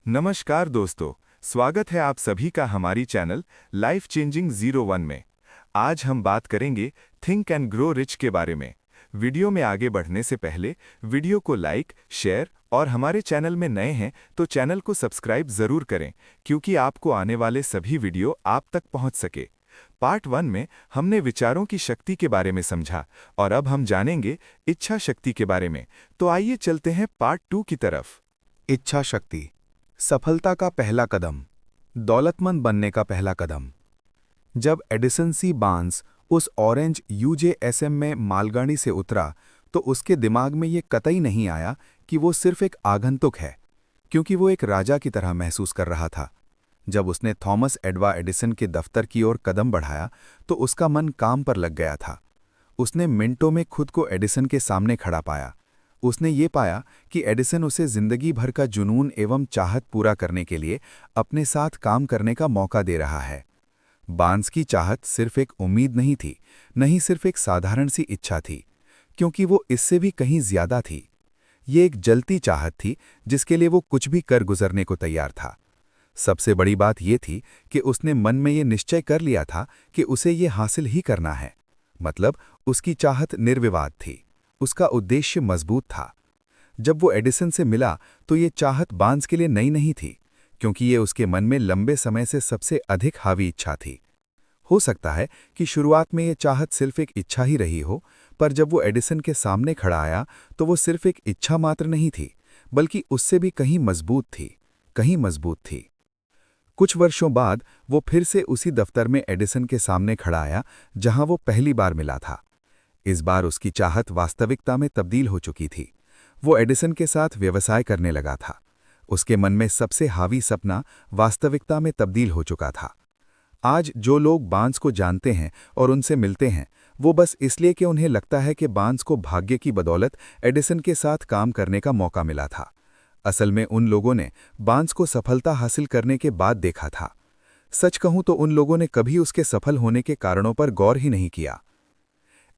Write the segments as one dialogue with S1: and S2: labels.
S1: नमस्कार दोस्तों, स्वागत है आप सभी का हमारी चैनल लाइफ चेंजिंग 01 में। आज हम बात करेंगे थिंक एंड ग्रो रिच के बारे में। वीडियो में आगे बढ़ने से पहले वीडियो को लाइक, शेयर और हमारे चैनल में नए हैं तो चैनल को सब्सक्राइब जरूर करें, क्योंकि आपको आने वाले सभी वीडियो आप तक पहुंच सके। पार्ट 1 में हमने विचारों की शक्ति के बारे में समझा और अब हम जानेंगे इच्छा शक्ति के बारे में। तो आइए चलते हैं पार्ट 2 की तरफ।
S2: इच्छा शक्ति, सफलता का पहला कदम, दौलतमंद बनने का पहला कदम। जब एडिसन सी बार्न्स उस ऑरेंज यूजेएसएम में मालगाड़ी से उतरा तो उसके दिमाग में ये कतई नहीं आया कि वो सिर्फ एक आगंतुक है, क्योंकि वो एक राजा की तरह महसूस कर रहा था। जब उसने थॉमस एडवा एडिसन के दफ्तर की ओर कदम बढ़ाया तो उसका मन काम पर लग गया था। उसने मिनटों में खुद को एडिसन के सामने खड़ा पाया। उसने ये पाया कि एडिसन उसे जिंदगी भर का जुनून एवं चाहत पूरा करने के लिए अपने साथ काम करने का मौका दे रहा है। बार्न्स की चाहत सिर्फ एक उम्मीद नहीं थी, नहीं सिर्फ एक साधारण सी इच्छा थी, क्योंकि वो इससे भी कहीं ज्यादा थी। ये एक जलती चाहत थी जिसके लिए वो कुछ भी कर गुजरने को तैयार था। सबसे बड़ी बात ये थी कि उसने मन में ये निश्चय कर लिया था कि उसे ये हासिल ही करना है। मतलब उसकी चाहत निर्विवाद थी, उसका उद्देश्य मजबूत था। जब वो एडिसन से मिला तो ये चाहत बार्न्स के लिए नई नहीं थी, क्योंकि ये उसके मन में लंबे समय से सबसे अधिक हावी इच्छा थी। हो सकता है कि शुरुआत में ये चाहत सिर्फ एक इच्छा ही रही हो, पर जब वो एडिसन के सामने खड़ा आया तो वो सिर्फ एक इच्छा मात्र नहीं थी, बल्कि उससे भी कहीं मजबूत थी, कहीं मजबूत थी। कुछ वर्षों बाद वो फिर से उसी दफ्तर में एडिसन के सामने खड़ा आया जहां वो पहली बार मिला था। इस बार उसकी चाहत वास्तविकता में तब्दील हो चुकी थी। वो एडिसन के साथ व्यवसाय करने लगा था। उसके मन में सबसे हावी सपना वास्तविकता में तब्दील हो चुका था। आज जो लोग बार्न्स को जानते हैं और उनसे मिलते हैं, वो बस इसलिए कि उन्हें लगता है कि बार्न्स को भाग्य की बदौलत एडिसन के साथ काम करने का मौका मिला था। असल में उन लोगों ने बार्न्स को सफलता हासिल करने के बाद देखा था। सच कहूं तो उन लोगों ने कभी उसके सफल होने के कारणों पर गौर ही नहीं किया।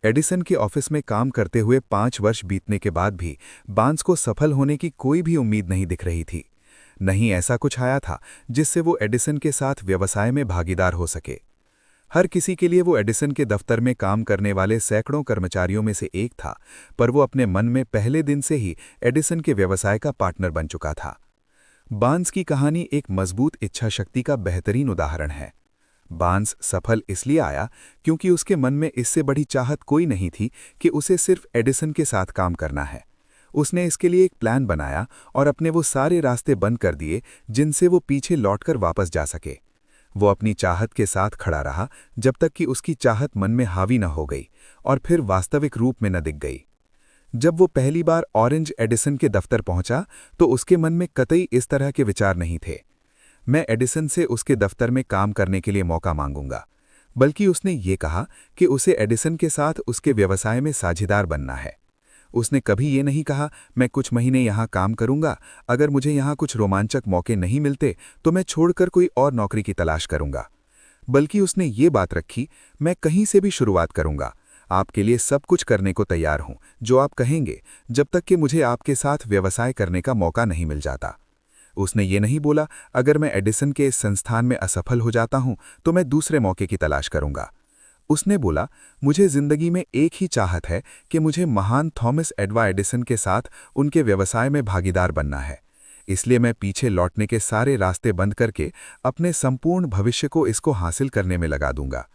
S2: एडिसन के ऑफिस में काम करते हुए 5 वर्ष बीतने के बाद भी बार्न्स को सफल होने की कोई भी उम्मीद नहीं दिख रही थी। नहीं ऐसा कुछ आया था जिससे वो एडिसन के साथ व्यवसाय में भागीदार हो सके। हर किसी के लिए वो एडिसन के दफ्तर में काम करने वाले सैकड़ों कर्मचारियों में से एक था, पर वो अपने मन में पहले दिन से ही एडिसन के व्यवसाय का पार्टनर बन चुका था। बार्न्स की कहानी एक मजबूत इच्छा शक्ति का बेहतरीन उदाहरण है। बार्न्स सफल इसलिए आया क्योंकि उसके मन में इससे बड़ी चाहत कोई नहीं थी कि उसे सिर्फ एडिसन के साथ काम करना है। उसने इसके लिए एक प्लान बनाया और अपने वो सारे रास्ते बंद कर दिए जिनसे वो पीछे लौटकर वापस जा सके। वो अपनी चाहत के साथ खड़ा रहा जब तक कि उसकी चाहत मन में हावी न हो गई और फिर वास्तविक रूप में न दिख गई। जब वो पहली बार ऑरेंज एडिसन के दफ्तर पहुंचा तो उसके मन में कतई इस तरह के विचार नहीं थे, मैं एडिसन से उसके दफ्तर में काम करने के लिए मौका मांगूंगा। बल्कि उसने ये कहा कि उसे एडिसन के साथ उसके व्यवसाय में साझेदार बनना है। उसने कभी ये नहीं कहा, मैं कुछ महीने यहाँ काम करूंगा, अगर मुझे यहाँ कुछ रोमांचक मौके नहीं मिलते तो मैं छोड़कर कोई और नौकरी की तलाश करूंगा। बल्कि उसने ये बात रखी, मैं कहीं से भी शुरुआत करूंगा, आपके लिए सब कुछ करने को तैयार हूं, जो आप कहेंगे, जब तक कि मुझे आपके साथ व्यवसाय करने का मौका नहीं मिल जाता। उसने ये नहीं बोला, अगर मैं एडिसन के इस संस्थान में असफल हो जाता हूं तो मैं दूसरे मौके की तलाश करूंगा। उसने बोला, मुझे जिंदगी में एक ही चाहत है कि मुझे महान थॉमस एडवा एडिसन के साथ उनके व्यवसाय में भागीदार बनना है। इसलिए मैं पीछे लौटने के सारे रास्ते बंद करके अपने संपूर्ण भविष्य को इसको हासिल करने में लगा दूंगा।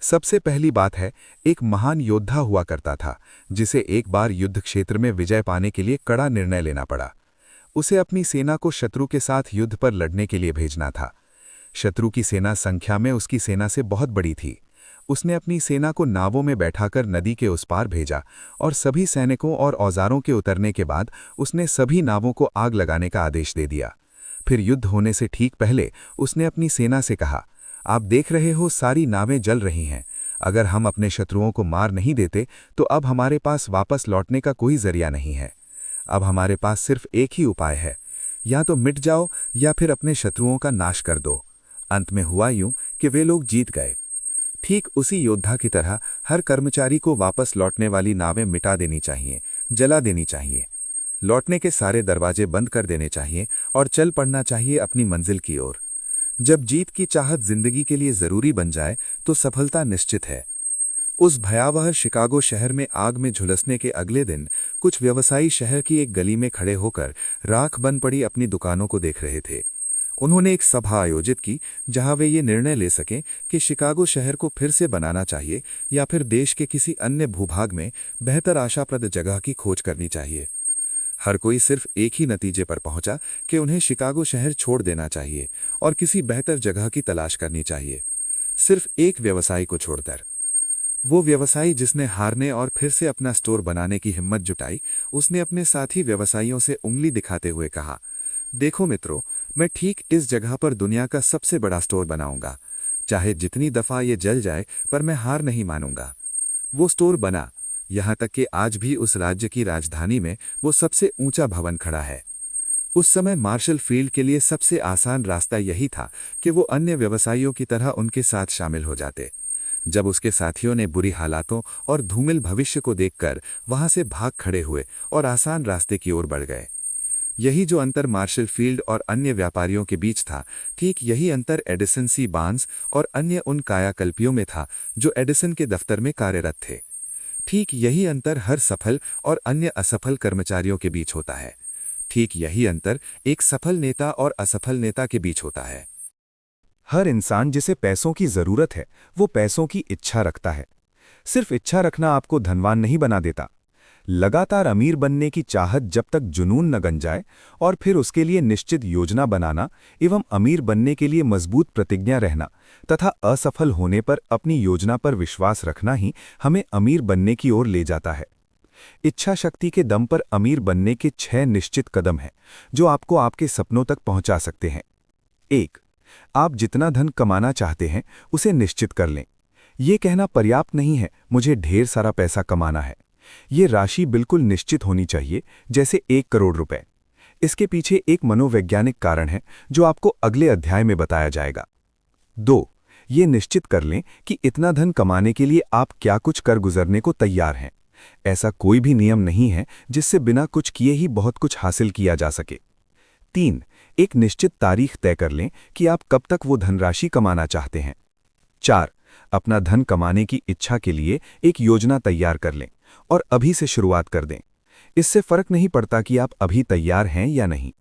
S2: सबसे पहली बात है, एक महान योद्धा हुआ करता था जिसे एक बार युद्ध क्षेत्र में विजय पाने के लिए कड़ा निर्णय लेना पड़ा। उसे अपनी सेना को शत्रु के साथ युद्ध पर लड़ने के लिए भेजना था। शत्रु की सेना संख्या में उसकी सेना से बहुत बड़ी थी। उसने अपनी सेना को नावों में बैठाकर नदी के उस पार भेजा और सभी सैनिकों और औजारों के उतरने के बाद उसने सभी नावों को आग लगाने का आदेश दे दिया। फिर युद्ध होने से ठीक पहले उसने अपनी सेना से कहा, आप देख रहे हो सारी नावें जल रही हैं। अगर हम अपने शत्रुओं को मार नहीं देते तो अब हमारे पास वापस लौटने का कोई जरिया नहीं है। अब हमारे पास सिर्फ एक ही उपाय है, या तो मिट जाओ या फिर अपने शत्रुओं का नाश कर दो। अंत में हुआ यूं कि वे लोग जीत गए। ठीक उसी योद्धा की तरह हर कर्मचारी को वापस लौटने वाली नावें मिटा देनी चाहिए, जला देनी चाहिए। लौटने के सारे दरवाजे बंद कर देने चाहिए और चल पड़ना चाहिए अपनी मंजिल की ओर। जब जीत की चाहत जिंदगी के लिए जरूरी बन जाए तो सफलता निश्चित है। उस भयावह शिकागो शहर में आग में झुलसने के अगले दिन कुछ व्यवसायी शहर की एक गली में खड़े होकर राख बन पड़ी अपनी दुकानों को देख रहे थे। उन्होंने एक सभा आयोजित की जहां वे ये निर्णय ले सकें कि शिकागो शहर को फिर से बनाना चाहिए या फिर देश के किसी अन्य भूभाग में बेहतर आशाप्रद जगह की खोज करनी चाहिए। हर कोई सिर्फ एक ही नतीजे पर पहुंचा कि उन्हें शिकागो शहर छोड़ देना चाहिए और किसी बेहतर जगह की तलाश करनी चाहिए, सिर्फ एक व्यवसायी को छोड़कर। वो व्यवसायी जिसने हारने और फिर से अपना स्टोर बनाने की हिम्मत जुटाई, उसने अपने साथी व्यवसायियों से उंगली दिखाते हुए कहा, देखो मित्रों, मैं ठीक इस जगह पर दुनिया का सबसे बड़ा स्टोर बनाऊंगा। चाहे जितनी दफा ये जल जाए, पर मैं हार नहीं मानूंगा। वो स्टोर बना, यहां तक कि आज भी उस राज्य की राजधानी में वो सबसे ऊंचा भवन खड़ा है। उस समय मार्शल फील्ड के लिए सबसे आसान रास्ता यही था कि वो अन्य व्यवसायियों की तरह उनके साथ शामिल हो जाते। जब उसके साथियों ने बुरी हालातों और धूमिल भविष्य को देखकर वहां से भाग खड़े हुए और आसान रास्ते की ओर बढ़ गए। यही जो अंतर मार्शल फील्ड और अन्य व्यापारियों के बीच था, ठीक यही अंतर एडिसन सी बार्न्स और अन्य उन कायाकल्पियों में था जो एडिसन के दफ्तर में कार्यरत थे। ठीक यही अंतर हर सफल और अन्य असफल कर्मचारियों के बीच होता है। ठीक यही अंतर एक सफल नेता और असफल नेता के बीच होता है।
S1: हर इंसान जिसे पैसों की जरूरत है, वो पैसों की इच्छा रखता है। सिर्फ इच्छा रखना आपको धनवान नहीं बना देता। लगातार अमीर बनने की चाहत जब तक जुनून न बन जाए और फिर उसके लिए निश्चित योजना बनाना एवं अमीर बनने के लिए मजबूत प्रतिज्ञा रहना तथा असफल होने पर अपनी योजना पर विश्वास रखना ही हमें अमीर बनने की ओर ले जाता है। इच्छा शक्ति के दम पर अमीर बनने के 6 निश्चित कदम हैं जो आपको आपके सपनों तक पहुंचा सकते हैं। 1. आप जितना धन कमाना चाहते हैं उसे निश्चित कर लें। ये कहना पर्याप्त नहीं है मुझे ढेर सारा पैसा कमाना है। ये राशि बिल्कुल निश्चित होनी चाहिए, जैसे 1 करोड़ रुपए। इसके पीछे एक मनोवैज्ञानिक कारण है जो आपको अगले अध्याय में बताया जाएगा। 2. ये निश्चित कर लें कि इतना धन कमाने के लिए आप क्या कुछ कर गुजरने को तैयार हैं। ऐसा कोई भी नियम नहीं है जिससे बिना कुछ किए ही बहुत कुछ हासिल किया जा सके। 3. एक निश्चित तारीख तय कर लें कि आप कब तक वो धनराशि कमाना चाहते हैं। 4. अपना धन कमाने की इच्छा के लिए एक योजना तैयार कर लें और अभी से शुरुआत कर दें। इससे फर्क नहीं पड़ता कि आप अभी तैयार हैं या नहीं।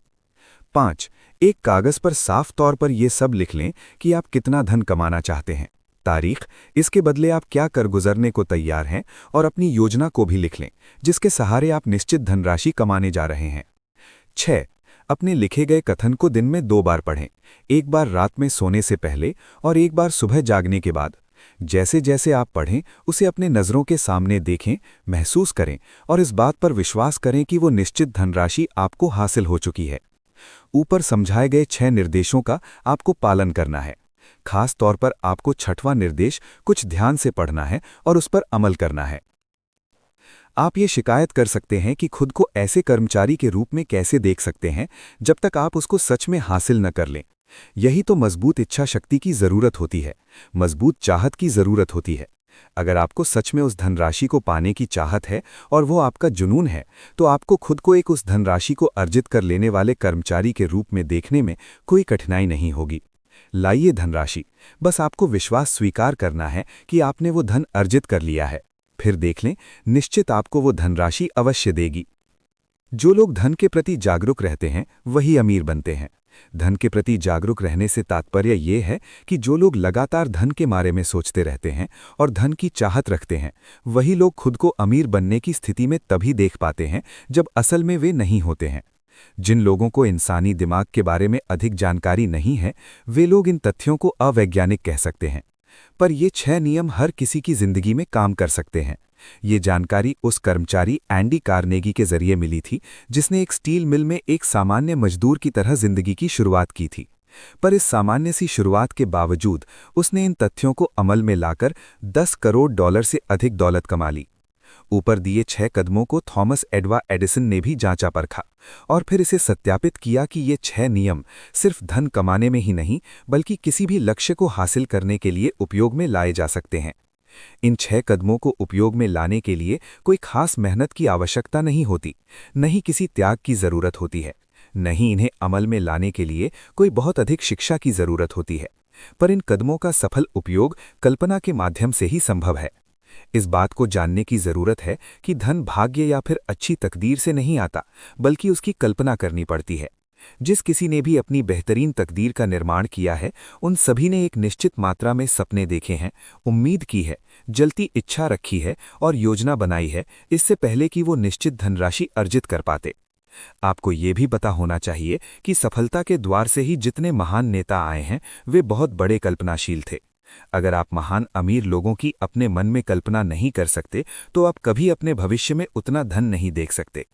S1: 5. एक कागज पर साफ तौर पर यह सब लिख लें कि आप कितना धन कमाना चाहते हैं, तारीख, इसके बदले आप क्या कर गुजरने को तैयार हैं और अपनी योजना को भी लिख लें जिसके सहारे आप निश्चित धनराशि कमाने जा रहे हैं। 6. अपने लिखे गए कथन को दिन में 2 बार पढ़ें, एक बार रात में सोने से पहले और एक बार सुबह जागने के बाद। जैसे जैसे आप पढ़ें उसे अपने नज़रों के सामने देखें, महसूस करें और इस बात पर विश्वास करें कि वो निश्चित धनराशि आपको हासिल हो चुकी है। ऊपर समझाए गए 6 निर्देशों का आपको पालन करना है। खास तौर पर आपको 6वां निर्देश कुछ ध्यान से पढ़ना है और उस पर अमल करना है। आप ये शिकायत कर सकते हैं कि खुद को ऐसे कर्मचारी के रूप में कैसे देख सकते हैं जब तक आप उसको सच में हासिल न कर लें। यही तो मजबूत इच्छा शक्ति की जरूरत होती है, मजबूत चाहत की जरूरत होती है। अगर आपको सच में उस धनराशि को पाने की चाहत है और वो आपका जुनून है, तो आपको खुद को एक उस धनराशि को अर्जित कर लेने वाले कर्मचारी के रूप में देखने में कोई कठिनाई नहीं होगी। लाइए धनराशि, बस आपको विश्वास स्वीकार करना है कि आपने वो धन अर्जित कर लिया है। फिर देख लें, निश्चित आपको वो धनराशि अवश्य देगी। जो लोग धन के प्रति जागरूक रहते हैं वही अमीर बनते हैं। धन के प्रति जागरूक रहने से तात्पर्य ये है कि जो लोग लगातार धन के बारे में सोचते रहते हैं और धन की चाहत रखते हैं, वही लोग खुद को अमीर बनने की स्थिति में तभी देख पाते हैं जब असल में वे नहीं होते हैं। जिन लोगों को इंसानी दिमाग के बारे में अधिक जानकारी नहीं है, वे लोग इन तथ्यों को अवैज्ञानिक कह सकते हैं। पर ये 6 नियम हर किसी की जिंदगी में काम कर सकते हैं। ये जानकारी उस कर्मचारी एंडी कार्नेगी के जरिए मिली थी जिसने एक स्टील मिल में एक सामान्य मजदूर की तरह जिंदगी की शुरुआत की थी। पर इस सामान्य सी शुरुआत के बावजूद उसने इन तथ्यों को अमल में लाकर $10 करोड़ से अधिक दौलत कमा ली। ऊपर दिए 6 कदमों को थॉमस एडवा एडिसन ने भी जांचा परखा और फिर इसे सत्यापित किया कि ये 6 नियम सिर्फ धन कमाने में ही नहीं बल्कि किसी भी लक्ष्य को हासिल करने के लिए उपयोग में लाए जा सकते हैं।
S2: इन 6 कदमों को उपयोग में लाने के लिए कोई खास मेहनत की आवश्यकता नहीं होती, न ही किसी त्याग की जरूरत होती है, न ही इन्हें अमल में लाने के लिए कोई बहुत अधिक शिक्षा की जरूरत होती है। पर इन कदमों का सफल उपयोग कल्पना के माध्यम से ही संभव है। इस बात को जानने की जरूरत है कि धन भाग्य या फिर अच्छी तकदीर से नहीं आता, बल्कि उसकी कल्पना करनी पड़ती है। जिस किसी ने भी अपनी बेहतरीन तकदीर का निर्माण किया है, उन सभी ने एक निश्चित मात्रा में सपने देखे हैं, उम्मीद की है, जलती इच्छा रखी है और योजना बनाई है, इससे पहले कि वो निश्चित धनराशि अर्जित कर पाते। आपको ये भी पता होना चाहिए कि सफलता के द्वार से ही जितने महान नेता आए हैं, वे बहुत बड़े कल्पनाशील थे। अगर आप महान अमीर लोगों की अपने मन में कल्पना नहीं कर सकते, तो आप कभी अपने भविष्य में उतना धन नहीं देख सकते।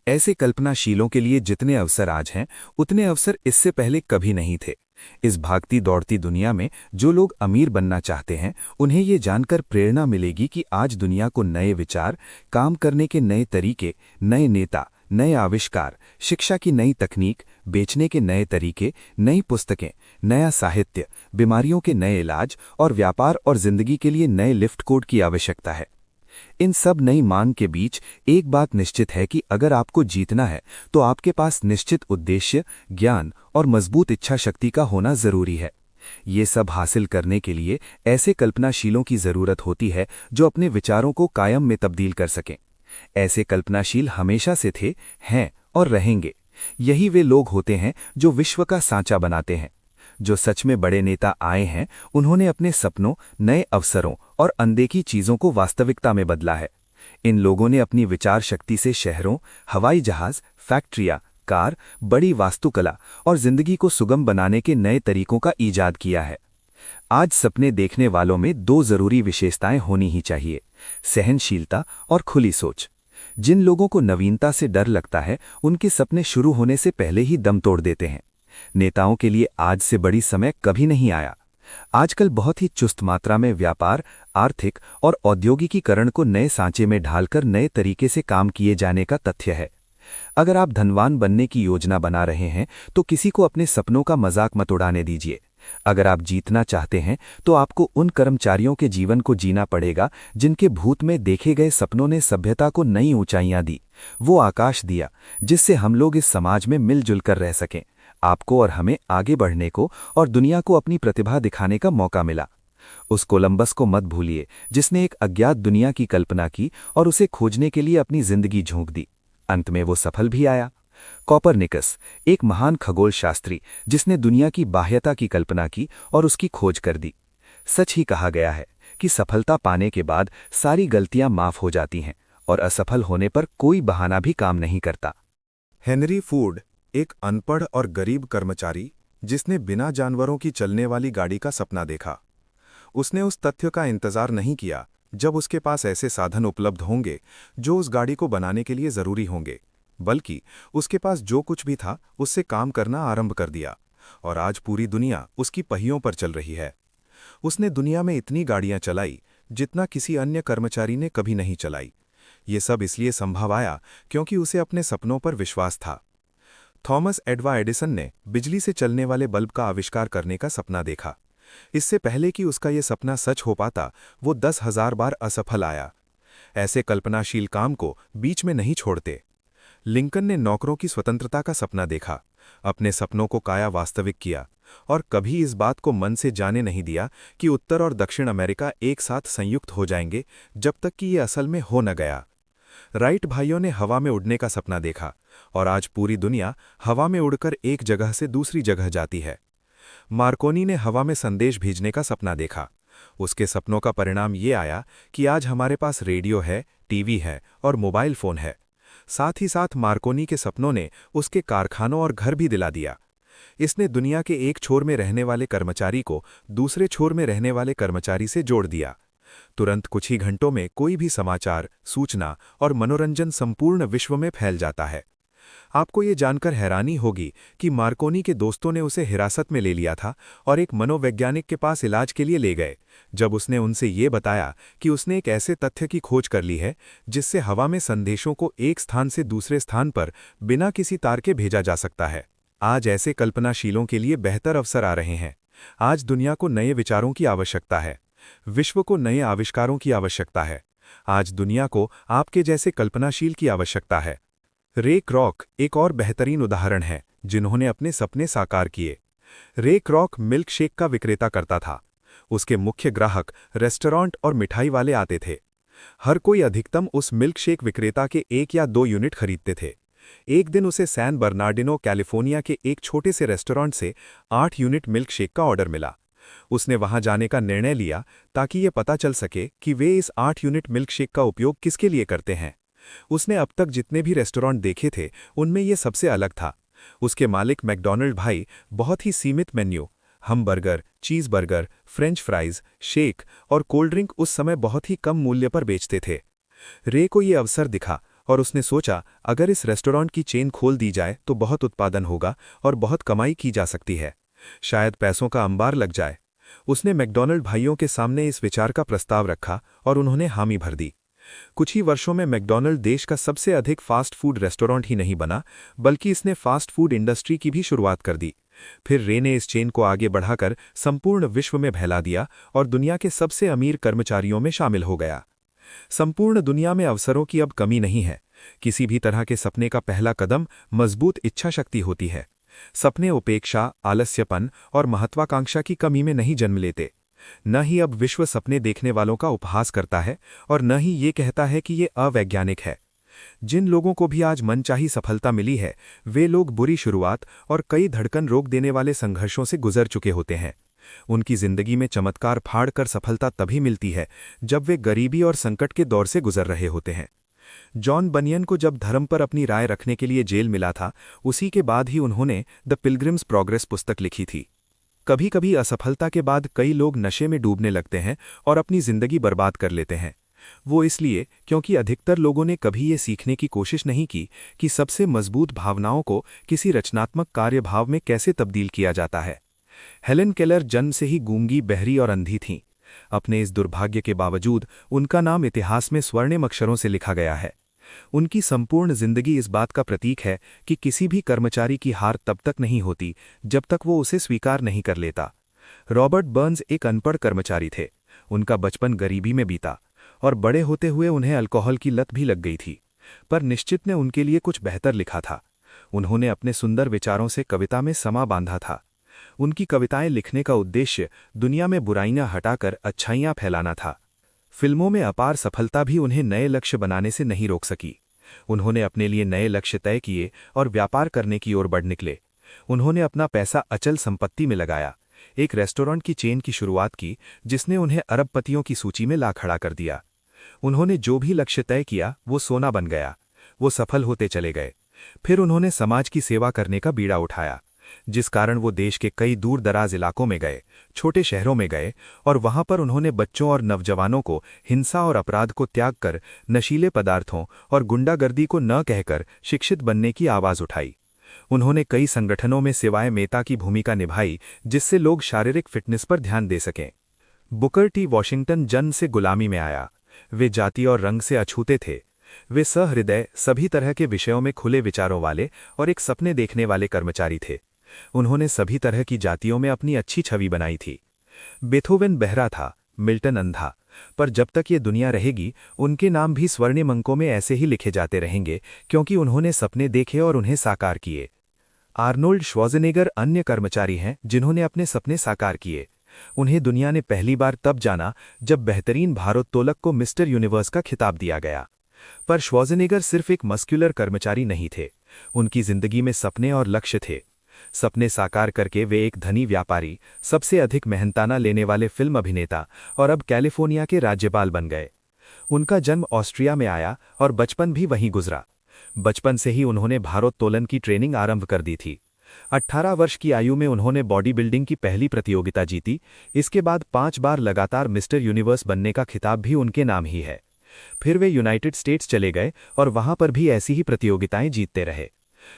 S2: ऐसे कल्पनाशीलों के लिए जितने अवसर आज हैं, उतने अवसर इससे पहले कभी नहीं थे। इस भागती दौड़ती दुनिया में जो लोग अमीर बनना चाहते हैं, उन्हें ये जानकर प्रेरणा मिलेगी कि आज दुनिया को नए विचार, काम करने के नए तरीके, नए नेता, नए आविष्कार, शिक्षा की नई तकनीक, बेचने के नए तरीके, नई पुस्तकें, नया साहित्य, बीमारियों के नए इलाज और व्यापार और जिंदगी के लिए नए लिफ्ट कोड की आवश्यकता है। इन सब नई मांग के बीच एक बात निश्चित है कि अगर आपको जीतना है, तो आपके पास निश्चित उद्देश्य, ज्ञान और मजबूत इच्छा शक्ति का होना जरूरी है। ये सब हासिल करने के लिए ऐसे कल्पनाशीलों की जरूरत होती है जो अपने विचारों को कायम में तब्दील कर सकें। ऐसे कल्पनाशील हमेशा से थे, हैं और रहेंगे। यही वे लोग होते हैं जो विश्व का सांचा बनाते हैं। जो सच में बड़े नेता आए हैं, उन्होंने अपने सपनों, नए अवसरों और अनदेखी चीजों को वास्तविकता में बदला है। इन लोगों ने अपनी विचार शक्ति से शहरों, हवाई जहाज, फैक्ट्रियां, कार, बड़ी वास्तुकला और जिंदगी को सुगम बनाने के नए तरीकों का ईजाद किया है। आज सपने देखने वालों में 2 जरूरी विशेषताएं होनी ही चाहिए: सहनशीलता और खुली सोच। जिन लोगों को नवीनता से डर लगता है, उनके सपने शुरू होने से पहले ही दम तोड़ देते हैं। नेताओं के लिए आज से बड़ी समय कभी नहीं आया। आजकल बहुत ही चुस्त मात्रा में व्यापार, आर्थिक और औद्योगिकीकरण को नए सांचे में ढालकर नए तरीके से काम किए जाने का तथ्य है। अगर आप धनवान बनने की योजना बना रहे हैं, तो किसी को अपने सपनों का मजाक मत उड़ाने दीजिए। अगर आप जीतना चाहते हैं, तो आपको उन कर्मचारियों के जीवन को जीना पड़ेगा जिनके भूत में देखे गए सपनों ने सभ्यता को नई ऊंचाइयां दी, वो आकाश दिया जिससे हम लोग इस समाज में मिलजुल कर रह सकें। आपको और हमें आगे बढ़ने को और दुनिया को अपनी प्रतिभा दिखाने का मौका मिला। उस कोलंबस को मत भूलिए जिसने एक अज्ञात दुनिया की कल्पना की और उसे खोजने के लिए अपनी जिंदगी झोंक दी। अंत में वो सफल भी आया। कोपरनिकस, एक महान खगोल शास्त्री जिसने दुनिया की बाह्यता की कल्पना की और उसकी खोज कर दी। सच ही कहा गया है कि सफलता पाने के बाद सारी गलतियां माफ हो जाती हैं और असफल होने पर कोई बहाना भी काम नहीं करता।
S1: हेनरी फोर्ड, एक अनपढ़ और गरीब कर्मचारी जिसने बिना जानवरों की चलने वाली गाड़ी का सपना देखा। उसने उस तथ्य का इंतजार नहीं किया जब उसके पास ऐसे साधन उपलब्ध होंगे जो उस गाड़ी को बनाने के लिए जरूरी होंगे, बल्कि उसके पास जो कुछ भी था उससे काम करना आरंभ कर दिया और आज पूरी दुनिया उसकी पहियों पर चल रही है। उसने दुनिया में इतनी गाड़ियां चलाई जितना किसी अन्य कर्मचारी ने कभी नहीं चलाई। ये सब इसलिए संभव आया क्योंकि उसे अपने सपनों पर विश्वास था। थॉमस एडवा एडिसन ने बिजली से चलने वाले बल्ब का आविष्कार करने का सपना देखा। इससे पहले कि उसका ये सपना सच हो पाता, वो 10,000 बार असफल आया। ऐसे कल्पनाशील काम को बीच में नहीं छोड़ते। लिंकन ने नौकरों की स्वतंत्रता का सपना देखा, अपने सपनों को काया वास्तविक किया और कभी इस बात को मन से जाने नहीं दिया कि उत्तर और दक्षिण अमेरिका एक साथ संयुक्त हो जाएंगे, जब तक कि ये असल में हो न गया। राइट भाइयों ने हवा में उड़ने का सपना देखा और आज पूरी दुनिया हवा में उड़कर एक जगह से दूसरी जगह जाती है। मार्कोनी ने हवा में संदेश भेजने का सपना देखा। उसके सपनों का परिणाम ये आया कि आज हमारे पास रेडियो है, टीवी है और मोबाइल फोन है। साथ ही साथ मार्कोनी के सपनों ने उसके कारखानों और घर भी दिला दिया। इसने दुनिया के एक छोर में रहने वाले कर्मचारी को दूसरे छोर में रहने वाले कर्मचारी से जोड़ दिया। तुरंत कुछ ही घंटों में कोई भी समाचार, सूचना और मनोरंजन संपूर्ण विश्व में फैल जाता है। आपको ये जानकर हैरानी होगी कि मार्कोनी के दोस्तों ने उसे हिरासत में ले लिया था और एक मनोवैज्ञानिक के पास इलाज के लिए ले गए, जब उसने उनसे ये बताया कि उसने एक ऐसे तथ्य की खोज कर ली है जिससे हवा में संदेशों को एक स्थान से दूसरे स्थान पर बिना किसी तार के भेजा जा सकता है। आज ऐसे कल्पनाशीलों के लिए बेहतर अवसर आ रहे हैं। आज दुनिया को नए विचारों की आवश्यकता है।
S2: विश्व को नए आविष्कारों की आवश्यकता है। आज दुनिया को आपके जैसे कल्पनाशील की आवश्यकता है। रे क्रॉक एक और बेहतरीन उदाहरण है जिन्होंने अपने सपने साकार किए। रे क्रॉक मिल्क शेक का विक्रेता करता था। उसके मुख्य ग्राहक रेस्टोरेंट और मिठाई वाले आते थे। हर कोई अधिकतम उस मिल्क शेक विक्रेता के 1 या 2 यूनिट खरीदते थे। एक दिन उसे सैन बर्नार्डिनो कैलिफोर्निया के एक छोटे से रेस्टोरेंट से 8 यूनिट मिल्क शेक का ऑर्डर मिला। उसने वहां जाने का निर्णय लिया ताकि ये पता चल सके कि वे इस 8 यूनिट मिल्क शेक का उपयोग किसके लिए करते हैं। उसने अब तक जितने भी रेस्टोरेंट देखे थे उनमें ये सबसे अलग था। उसके मालिक मैकडॉनल्ड भाई बहुत ही सीमित मेन्यू, हम burger, cheese burger, French fries, shake और कोल्ड ड्रिंक उस समय बहुत ही कम मूल्य पर बेचते थे। रे को ये अवसर दिखा और उसने सोचा अगर इस रेस्टोरेंट की चेन खोल दी जाए तो बहुत उत्पादन होगा और बहुत कमाई की जा सकती है। शायद पैसों का अंबार लग जाए। उसने मैकडॉनल्ड भाइयों के सामने इस विचार का प्रस्ताव रखा और उन्होंने हामी भर दी। कुछ ही वर्षों में मैकडॉनल्ड देश का सबसे अधिक फास्ट फूड रेस्टोरेंट ही नहीं बना, बल्कि इसने फास्ट फूड इंडस्ट्री की भी शुरुआत कर दी। फिर रे ने इस चेन को आगे बढ़ाकर संपूर्ण विश्व में फैला दिया और दुनिया के सबसे अमीर कर्मचारियों में शामिल हो गया। संपूर्ण दुनिया में अवसरों की अब कमी नहीं है। किसी भी तरह के सपने का पहला कदम मजबूत इच्छा शक्ति होती है। सपने उपेक्षा, आलस्यपन और महत्वाकांक्षा की कमी में नहीं जन्म लेते। न ही अब विश्व सपने देखने वालों का उपहास करता है और न ही ये कहता है कि ये अवैज्ञानिक है। जिन लोगों को भी आज मनचाही सफलता मिली है, वे लोग बुरी शुरुआत और कई धड़कन रोक देने वाले संघर्षों से गुजर चुके होते हैं। उनकी जिंदगी में चमत्कार फाड़ कर सफलता तभी मिलती है जब वे गरीबी और संकट के दौर से गुजर रहे होते हैं। जॉन बनियन को जब धर्म पर अपनी राय रखने के लिए जेल मिला था, उसी के बाद ही उन्होंने द पिलग्रिम्स प्रोग्रेस पुस्तक लिखी थी। कभी कभी असफलता के बाद कई लोग नशे में डूबने लगते हैं और अपनी जिंदगी बर्बाद कर लेते हैं। वो इसलिए क्योंकि अधिकतर लोगों ने कभी ये सीखने की कोशिश नहीं की कि सबसे मजबूत भावनाओं को किसी रचनात्मक कार्यभाव में कैसे तब्दील किया जाता है। हेलेन केलर जन्म से ही गूंगी, बहरी और अंधी थीं। अपने इस दुर्भाग्य के बावजूद उनका नाम इतिहास में स्वर्णिम अक्षरों से लिखा गया है। उनकी संपूर्ण जिंदगी इस बात का प्रतीक है कि किसी भी कर्मचारी की हार तब तक नहीं होती जब तक वो उसे स्वीकार नहीं कर लेता। रॉबर्ट बर्न्स एक अनपढ़ कर्मचारी थे। उनका बचपन गरीबी में बीता और बड़े होते हुए उन्हें अल्कोहल की लत भी लग गई थी। पर निश्चित ने उनके लिए कुछ बेहतर लिखा था। उन्होंने अपने सुंदर विचारों से कविता में समा बांधा था। उनकी कविताएं लिखने का उद्देश्य दुनिया में बुराइयां हटाकर अच्छाइयां फैलाना था। फिल्मों में अपार सफलता भी उन्हें नए लक्ष्य बनाने से नहीं रोक सकी। उन्होंने अपने लिए नए लक्ष्य तय किए और व्यापार करने की ओर बढ़ निकले। उन्होंने अपना पैसा अचल संपत्ति में लगाया, एक रेस्टोरेंट की चेन की शुरुआत की जिसने उन्हें अरबपतियों की सूची में ला खड़ा कर दिया। उन्होंने जो भी लक्ष्य तय किया वो सोना बन गया। वो सफल होते चले गए। फिर उन्होंने समाज की सेवा करने का बीड़ा उठाया, जिस कारण वो देश के कई दूर दराज इलाकों में गए, छोटे शहरों में गए और वहां पर उन्होंने बच्चों और नौजवानों को हिंसा और अपराध को त्याग कर नशीले पदार्थों और गुंडागर्दी को न कहकर शिक्षित बनने की आवाज उठाई। उन्होंने कई संगठनों में सेवाएं मेता की भूमिका निभाई जिससे लोग शारीरिक फिटनेस पर ध्यान दे सकें। बुकर टी वॉशिंगटन जन्म से गुलामी में आया। वे जाति और रंग से अछूते थे। वे सहृदय, सभी तरह के विषयों में खुले विचारों वाले और एक सपने देखने वाले कर्मचारी थे। उन्होंने सभी तरह की जातियों में अपनी अच्छी छवि बनाई थी। बेथोवेन बहरा था, मिल्टन अंधा, पर जब तक ये दुनिया रहेगी उनके नाम भी स्वर्णिम अंकों में ऐसे ही लिखे जाते रहेंगे क्योंकि उन्होंने सपने देखे और उन्हें साकार किए। आर्नोल्ड श्वार्ज़नेगर अन्य कर्मचारी हैं जिन्होंने अपने सपने साकार किए। उन्हें दुनिया ने पहली बार तब जाना जब बेहतरीन भारोत्तोलक को मिस्टर यूनिवर्स का खिताब दिया गया। पर श्वार्ज़नेगर सिर्फ एक मस्कुलर कर्मचारी नहीं थे। उनकी जिंदगी में सपने और लक्ष्य थे। सपने साकार करके वे एक धनी व्यापारी, सबसे अधिक मेहनताना लेने वाले फिल्म अभिनेता और अब कैलिफोर्निया के राज्यपाल बन गए। उनका जन्म ऑस्ट्रिया में आया और बचपन भी वहीं गुजरा। बचपन से ही उन्होंने भारोत्तोलन की ट्रेनिंग आरंभ कर दी थी। 18 वर्ष की आयु में उन्होंने बॉडी बिल्डिंग की पहली प्रतियोगिता जीती। इसके बाद 5 बार लगातार मिस्टर यूनिवर्स बनने का खिताब भी उनके नाम ही है। फिर वे यूनाइटेड स्टेट्स चले गए और वहां पर भी ऐसी ही प्रतियोगिताएं जीतते रहे।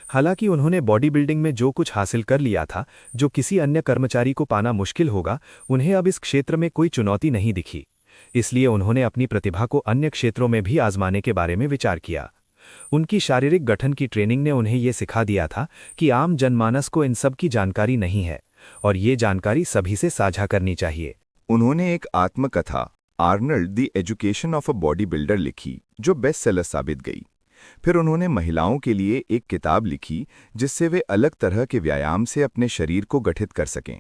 S2: हालांकि उन्होंने बॉडी बिल्डिंग में जो कुछ हासिल कर लिया था, जो किसी अन्य कर्मचारी को पाना मुश्किल होगा, उन्हें अब इस क्षेत्र में कोई चुनौती नहीं दिखी। इसलिए उन्होंने अपनी प्रतिभा को अन्य क्षेत्रों में भी आजमाने के बारे में विचार किया। उनकी शारीरिक गठन की ट्रेनिंग ने उन्हें यह सिखा दिया था कि आम जनमानस को इन सब की जानकारी नहीं है और ये जानकारी सभी से साझा करनी चाहिए।
S1: उन्होंने एक आत्मकथा Arnold the education of a body builder लिखी जो बेस्ट सेलर साबित गई। फिर उन्होंने महिलाओं के लिए एक किताब लिखी जिससे वे अलग तरह के व्यायाम से अपने शरीर को गठित कर सकें।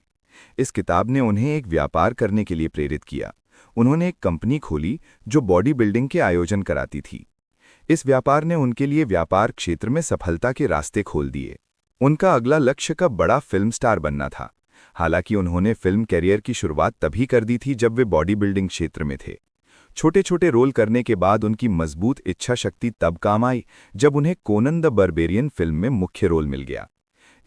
S1: इस किताब ने उन्हें एक व्यापार करने के लिए प्रेरित किया। उन्होंने एक कंपनी खोली जो बॉडी बिल्डिंग के आयोजन कराती थी। इस व्यापार ने उनके लिए व्यापार क्षेत्र में सफलता के रास्ते खोल दिए। उनका अगला लक्ष्य का बड़ा फिल्म स्टार बनना था। हालांकि उन्होंने फिल्म कैरियर की शुरुआत तभी कर दी थी जब वे बॉडी बिल्डिंग क्षेत्र में थे। छोटे छोटे रोल करने के बाद उनकी मजबूत इच्छा शक्ति तब काम आई जब उन्हें कोनन द बर्बेरियन फिल्म में मुख्य रोल मिल गया।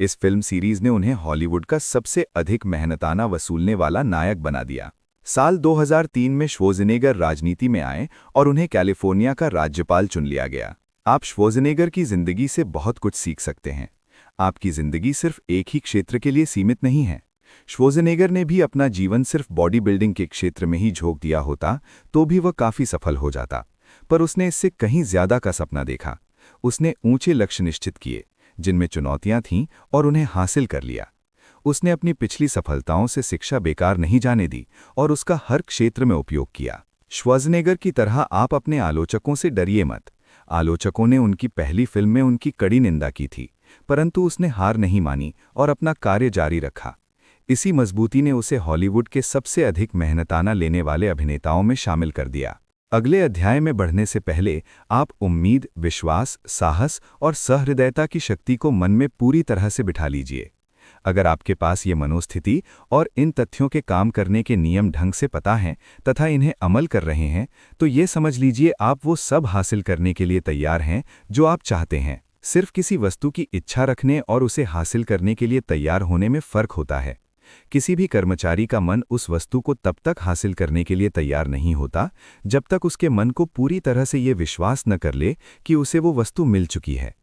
S1: इस फिल्म सीरीज ने उन्हें हॉलीवुड का सबसे अधिक मेहनताना वसूलने वाला नायक बना दिया। साल 2003 में श्वॉर्ज़नेगर राजनीति में आए और उन्हें कैलिफोर्निया का राज्यपाल चुन लिया गया। आप श्वॉर्ज़नेगर की जिंदगी से बहुत कुछ सीख सकते हैं। आपकी जिंदगी सिर्फ एक ही क्षेत्र के लिए सीमित नहीं है। श्वॉर्ज़नेगर ने भी अपना जीवन सिर्फ बॉडी बिल्डिंग के क्षेत्र में ही झोंक दिया होता तो भी वह काफी सफल हो जाता, पर उसने इससे कहीं ज्यादा का सपना देखा। उसने ऊंचे लक्ष्य निश्चित किए जिनमें चुनौतियां थीं और उन्हें हासिल कर लिया। उसने अपनी पिछली सफलताओं से शिक्षा बेकार नहीं जाने दी और उसका हर क्षेत्र में उपयोग किया। श्वॉर्ज़नेगर की तरह आप अपने आलोचकों से डरिए मत। आलोचकों ने उनकी पहली फिल्म में उनकी कड़ी निंदा की थी, परंतु उसने हार नहीं मानी और अपना कार्य जारी रखा। इसी मजबूती ने उसे हॉलीवुड के सबसे अधिक मेहनताना लेने वाले अभिनेताओं में शामिल कर दिया। अगले अध्याय में बढ़ने से पहले आप उम्मीद, विश्वास, साहस और सहृदयता की शक्ति को मन में पूरी तरह से बिठा लीजिए। अगर आपके पास ये मनोस्थिति और इन तथ्यों के काम करने के नियम ढंग से पता हैं तथा इन्हें अमल कर रहे हैं, तो ये समझ लीजिए आप वो सब हासिल करने के लिए तैयार हैं जो आप चाहते हैं। सिर्फ किसी वस्तु की इच्छा रखने और उसे हासिल करने के लिए तैयार होने में फर्क होता है। किसी भी कर्मचारी का मन उस वस्तु को तब तक हासिल करने के लिए तैयार नहीं होता जब तक उसके मन को पूरी तरह से ये विश्वास न कर ले कि उसे वो वस्तु मिल चुकी है।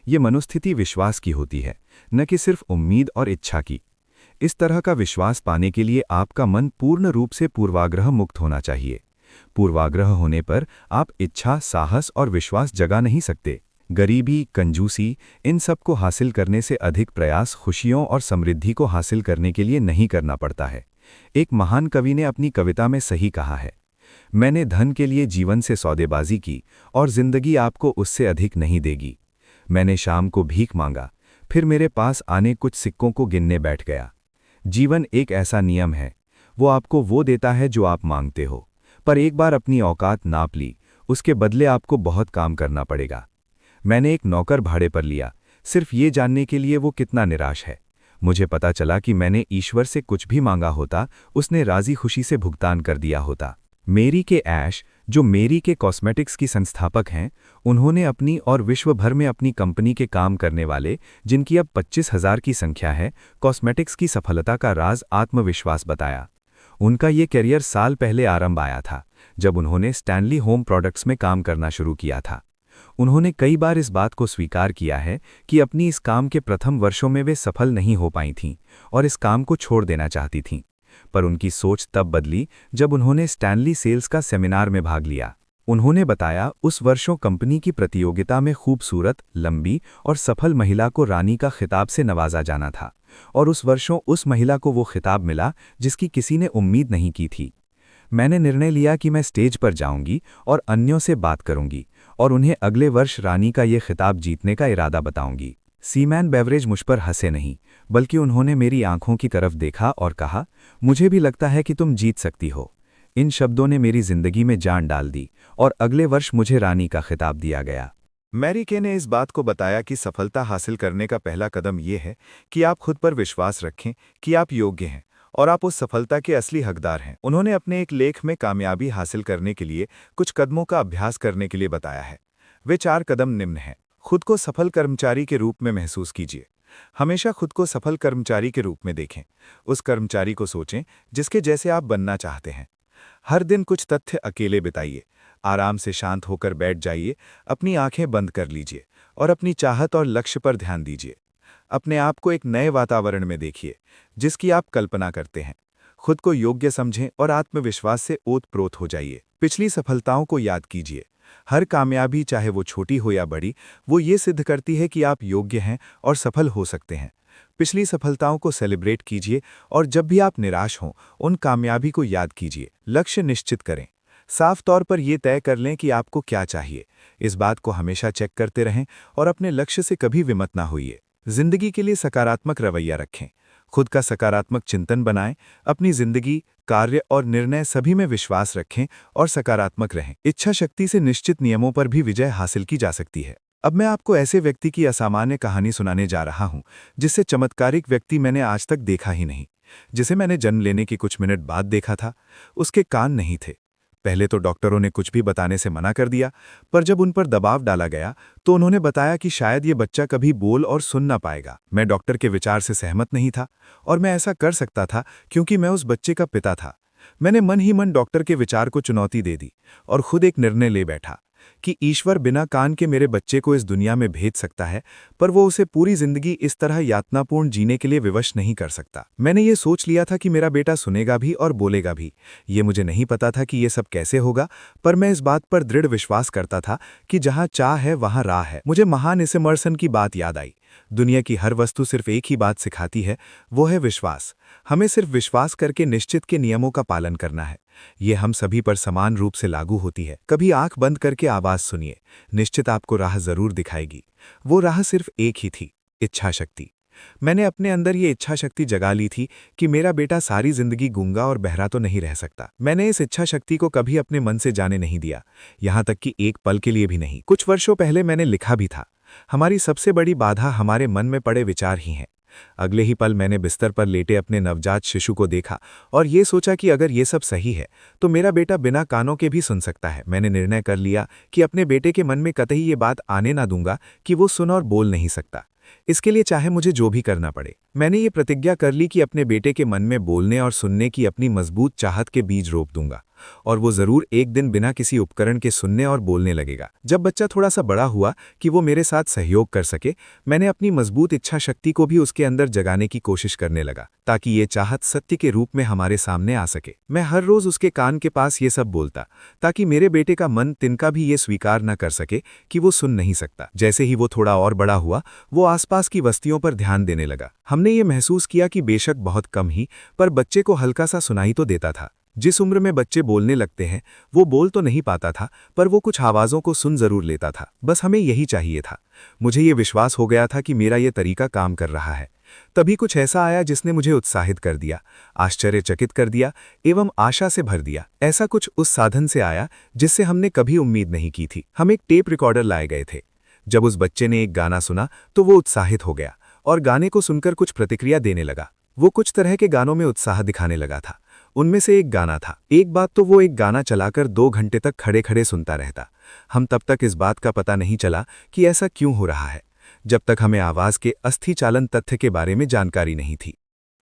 S1: ये मनोस्थिति विश्वास की होती है, न कि सिर्फ उम्मीद और इच्छा की। इस तरह का विश्वास पाने के लिए आपका मन पूर्ण रूप से पूर्वाग्रह मुक्त होना चाहिए। पूर्वाग्रह होने पर आप इच्छा, साहस और विश्वास जगा नहीं सकते। गरीबी, कंजूसी, इन सब को हासिल करने से अधिक प्रयास खुशियों और समृद्धि को हासिल करने के लिए नहीं करना पड़ता है। एक महान कवि ने अपनी कविता में सही कहा है, मैंने धन के लिए जीवन से सौदेबाजी की और जिंदगी आपको उससे अधिक नहीं देगी। मैंने शाम को भीख मांगा, फिर मेरे पास आने कुछ सिक्कों को गिनने बैठ गया। जीवन एक ऐसा नियम है, वो आपको वो देता है जो आप मांगते हो, पर एक बार अपनी औकात नाप ली, उसके बदले आपको बहुत काम करना पड़ेगा। मैंने एक नौकर भाड़े पर लिया, सिर्फ ये जानने के लिए वो कितना निराश है। मुझे पता चला कि मैंने ईश्वर से कुछ भी मांगा होता, उसने राजी खुशी से भुगतान कर दिया होता। मेरी के ऐश, जो मेरी के कॉस्मेटिक्स की संस्थापक हैं, उन्होंने अपनी और विश्व भर में अपनी कंपनी के काम करने वाले, जिनकी अब 25,000 की संख्या है, कॉस्मेटिक्स की सफलता का राज आत्मविश्वास बताया। उनका ये करियर साल पहले आरंभ आया था, जब उन्होंने स्टैनली होम प्रोडक्ट्स में काम करना शुरू किया था। उन्होंने कई बार इस बात को स्वीकार किया है कि अपनी इस काम के प्रथम वर्षों में वे सफल नहीं हो पाई थीं और इस काम को छोड़ देना चाहती थीं, पर उनकी सोच तब बदली जब उन्होंने स्टैनली सेल्स का सेमिनार में भाग लिया। उन्होंने बताया, उस वर्षों कंपनी की प्रतियोगिता में खूबसूरत, लंबी और सफल महिला को रानी का खिताब से नवाजा जाना था, और उस वर्षों उस महिला को वो खिताब मिला जिसकी किसी ने उम्मीद नहीं की थी। मैंने निर्णय लिया कि मैं स्टेज पर जाऊंगी और अन्यों से बात करूंगी और उन्हें अगले वर्ष रानी का ये खिताब जीतने का इरादा बताऊंगी। सीमैन बेवरेज मुझ पर हंसे नहीं, बल्कि उन्होंने मेरी आंखों की तरफ देखा और कहा, मुझे भी लगता है कि तुम जीत सकती हो। इन शब्दों ने मेरी जिंदगी में जान डाल दी और अगले वर्ष मुझे रानी का खिताब दिया गया।
S2: मैरी के ने इस बात को बताया कि सफलता हासिल करने का पहला कदम ये है कि आप खुद पर विश्वास रखें कि आप योग्य हैं और आप उस सफलता के असली हकदार हैं। उन्होंने अपने एक लेख में कामयाबी हासिल करने के लिए कुछ कदमों का अभ्यास करने के लिए बताया है। वे 4 कदम निम्न हैं। खुद को सफल कर्मचारी के रूप में महसूस कीजिए। हमेशा खुद को सफल कर्मचारी के रूप में देखें। उस कर्मचारी को सोचें जिसके जैसे आप बनना चाहते हैं। हर दिन कुछ तथ्य अकेले बिताइए। आराम से शांत होकर बैठ जाइए, अपनी आंखें बंद कर लीजिए और अपनी चाहत और लक्ष्य पर ध्यान दीजिए। अपने आप को एक नए वातावरण में देखिए जिसकी आप कल्पना करते हैं। खुद को योग्य समझें और आत्मविश्वास से ओत-प्रोत हो जाइए। पिछली सफलताओं को याद कीजिए। हर कामयाबी, चाहे वो छोटी हो या बड़ी, वो ये सिद्ध करती है कि आप योग्य हैं और सफल हो सकते हैं।
S1: पिछली सफलताओं को सेलिब्रेट कीजिए और जब भी आप निराश हों, उन कामयाबी को याद कीजिए। लक्ष्य निश्चित करें। साफ तौर पर यह तय कर लें कि आपको क्या चाहिए। इस बात को हमेशा चेक करते रहें और अपने लक्ष्य से कभी विमत ना होइए। जिंदगी के लिए सकारात्मक रवैया रखें। खुद का सकारात्मक चिंतन बनाएं। अपनी जिंदगी, कार्य और निर्णय सभी में विश्वास रखें और सकारात्मक रहें। इच्छा शक्ति से निश्चित नियमों पर भी विजय हासिल की जा सकती है। अब मैं आपको ऐसे व्यक्ति की असामान्य कहानी सुनाने जा रहा हूं, जिससे चमत्कारिक व्यक्ति मैंने आज तक देखा ही नहीं। जिसे मैंने जन्म लेने के कुछ मिनट बाद देखा था। उसके कान नहीं थे। पहले तो डॉक्टरों ने कुछ भी बताने से मना कर दिया, पर जब उन पर दबाव डाला गया तो उन्होंने बताया कि शायद ये बच्चा कभी बोल और सुन ना पाएगा। मैं डॉक्टर के विचार से सहमत नहीं था और मैं ऐसा कर सकता था क्योंकि मैं उस बच्चे का पिता था। मैंने मन ही मन डॉक्टर के विचार को चुनौती दे दी और खुद एक निर्णय ले बैठा कि ईश्वर बिना कान के मेरे बच्चे को इस दुनिया में भेज सकता है, पर वो उसे पूरी जिंदगी इस तरह यातनापूर्ण जीने के लिए विवश नहीं कर सकता। मैंने ये सोच लिया था कि मेरा बेटा सुनेगा भी और बोलेगा भी। ये मुझे नहीं पता था कि ये सब कैसे होगा, पर मैं इस बात पर दृढ़ विश्वास करता था कि जहां चाह है वहां राह है। मुझे महान इमर्सन की बात याद आई। दुनिया की हर वस्तु सिर्फ एक ही बात सिखाती है, वो है विश्वास। हमें सिर्फ विश्वास करके निश्चित के नियमों का पालन करना है। ये हम सभी पर समान रूप से लागू होती है। कभी आंख बंद करके आवाज सुनिए, निश्चित आपको राह जरूर दिखाएगी। वो राह सिर्फ एक ही थी, इच्छा शक्ति। मैंने अपने अंदर ये इच्छा शक्ति जगा ली थी कि मेरा बेटा सारी जिंदगी गूंगा और बहरा तो नहीं रह सकता। मैंने इस इच्छा शक्ति को कभी अपने मन से जाने नहीं दिया, यहां तक कि एक पल के लिए भी नहीं। कुछ वर्षों पहले मैंने लिखा भी था, हमारी सबसे बड़ी बाधा हमारे मन में पड़े विचार ही हैं। अगले ही पल मैंने बिस्तर पर लेटे अपने नवजात शिशु को देखा और ये सोचा कि अगर ये सब सही है तो मेरा बेटा बिना कानों के भी सुन सकता है। मैंने निर्णय कर लिया कि अपने बेटे के मन में कतई ये बात आने ना दूंगा कि वो सुन और बोल नहीं सकता। इसके लिए चाहे मुझे जो भी करना पड़े। मैंने ये प्रतिज्ञा कर ली कि अपने बेटे के मन में बोलने और सुनने की अपनी मजबूत चाहत के बीज रोप दूंगा और वो जरूर एक दिन बिना किसी उपकरण के सुनने और बोलने लगेगा। जब बच्चा थोड़ा सा बड़ा हुआ कि वो मेरे साथ सहयोग कर सके, मैंने अपनी मजबूत इच्छा शक्ति को भी उसके अंदर जगाने की कोशिश करने लगा, ताकि ये चाहत सत्य के रूप में हमारे सामने आ सके। मैं हर रोज उसके कान के पास ये सब बोलता, ताकि मेरे बेटे का मन तिनका भी ये स्वीकार न कर सके कि वो सुन नहीं सकता। जैसे ही वो थोड़ा और बड़ा हुआ, वो आसपास की बस्तियों पर ध्यान देने लगा। हमने ये महसूस किया कि बेशक बहुत कम ही, पर बच्चे को हल्का सा सुनाई तो देता था। जिस उम्र में बच्चे बोलने लगते हैं, वो बोल तो नहीं पाता था, पर वो कुछ आवाज़ों को सुन जरूर लेता था। बस हमें यही चाहिए था। मुझे ये विश्वास हो गया था कि मेरा ये तरीका काम कर रहा है। तभी कुछ ऐसा आया जिसने मुझे उत्साहित कर दिया, आश्चर्यचकित कर दिया एवं आशा से भर दिया। ऐसा कुछ उस साधन से आया जिससे हमने कभी उम्मीद नहीं की थी। हम एक टेप रिकॉर्डर लाए गए थे। जब उस बच्चे ने एक गाना सुना तो वो उत्साहित हो गया और गाने को सुनकर कुछ प्रतिक्रिया देने लगा। वो कुछ तरह के गानों में उत्साह दिखाने लगा था। उनमें से एक गाना था। एक बात तो वो एक गाना चलाकर 2 घंटे तक खड़े खड़े सुनता रहता। हम तब तक इस बात का पता नहीं चला कि ऐसा क्यों हो रहा है, जब तक हमें आवाज के अस्थि चालन तथ्य के बारे में जानकारी नहीं थी।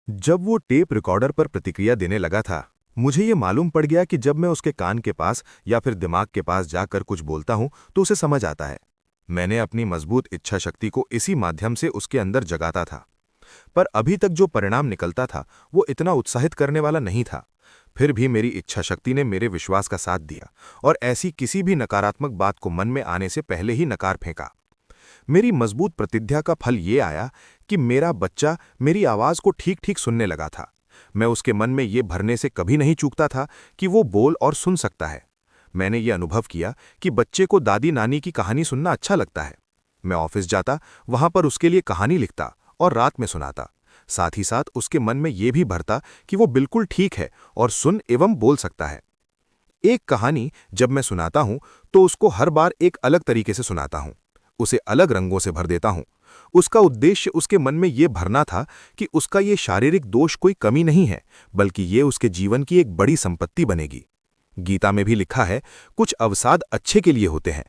S2: जब वो टेप रिकॉर्डर पर प्रतिक्रिया देने लगा था, मुझे ये मालूम पड़ गया कि जब मैं उसके कान के पास या फिर दिमाग के पास जाकर कुछ बोलता हूं तो उसे समझ आता है। मैंने अपनी मजबूत इच्छा शक्ति को इसी माध्यम से उसके अंदर जगाता था, पर अभी तक जो परिणाम निकलता था वो इतना उत्साहित करने वाला नहीं था। फिर भी मेरी इच्छा शक्ति ने मेरे विश्वास का साथ दिया और ऐसी किसी भी नकारात्मक बात को मन में आने से पहले ही नकार फेंका। मेरी मजबूत प्रतिज्ञा का फल ये आया कि मेरा बच्चा मेरी आवाज को ठीक ठीक सुनने लगा था। मैं उसके मन में ये भरने से कभी नहीं चूकता था कि वो बोल और सुन सकता है। मैंने ये अनुभव किया कि बच्चे को दादी नानी की कहानी सुनना अच्छा लगता है। मैं ऑफिस जाता, वहां पर उसके लिए कहानी लिखता और रात में सुनाता। साथ ही साथ उसके मन में ये भी भरता कि वो बिल्कुल ठीक है और सुन एवं बोल सकता है। एक कहानी जब मैं सुनाता हूं तो उसको हर बार एक अलग तरीके से सुनाता हूं, उसे अलग रंगों से भर देता हूं। उसका उद्देश्य उसके मन में ये भरना था कि उसका ये शारीरिक दोष कोई कमी नहीं है, बल्कि ये उसके जीवन की एक बड़ी संपत्ति बनेगी। गीता में भी लिखा है, कुछ अवसाद अच्छे के लिए होते हैं,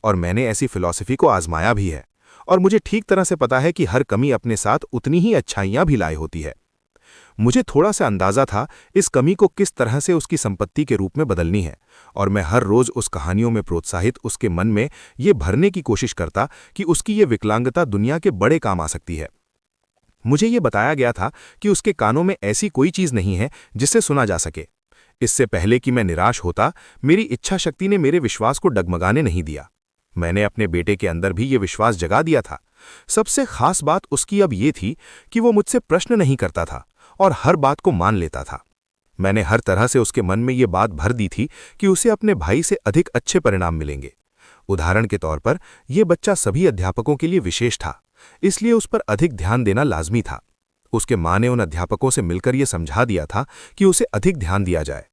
S2: और मैंने ऐसी फिलॉसफी को आजमाया भी है और मुझे ठीक तरह से पता है कि हर कमी अपने साथ उतनी ही अच्छाइयां भी लाए होती है। मुझे थोड़ा सा अंदाजा था इस कमी को किस तरह से उसकी संपत्ति के रूप में बदलनी है, और मैं हर रोज उस कहानियों में प्रोत्साहित उसके मन में ये भरने की कोशिश करता कि उसकी ये विकलांगता दुनिया के बड़े काम आ सकती है। मुझे ये बताया गया था कि उसके कानों में ऐसी कोई चीज नहीं है जिससे सुना जा सके। इससे पहले कि मैं निराश होता, मेरी इच्छा शक्ति ने मेरे विश्वास को डगमगाने नहीं दिया। मैंने अपने बेटे के अंदर भी ये विश्वास जगा दिया था
S3: सबसे खास बात उसकी अब ये थी कि वो मुझसे प्रश्न नहीं करता था और हर बात को मान लेता था। मैंने हर तरह से उसके मन में ये बात भर दी थी कि उसे अपने भाई से अधिक अच्छे परिणाम मिलेंगे। उदाहरण के तौर पर यह बच्चा सभी अध्यापकों के लिए विशेष था, इसलिए उस पर अधिक ध्यान देना लाजमी था। उसके माँ ने उन अध्यापकों से मिलकर यह समझा दिया था कि उसे अधिक ध्यान दिया जाए।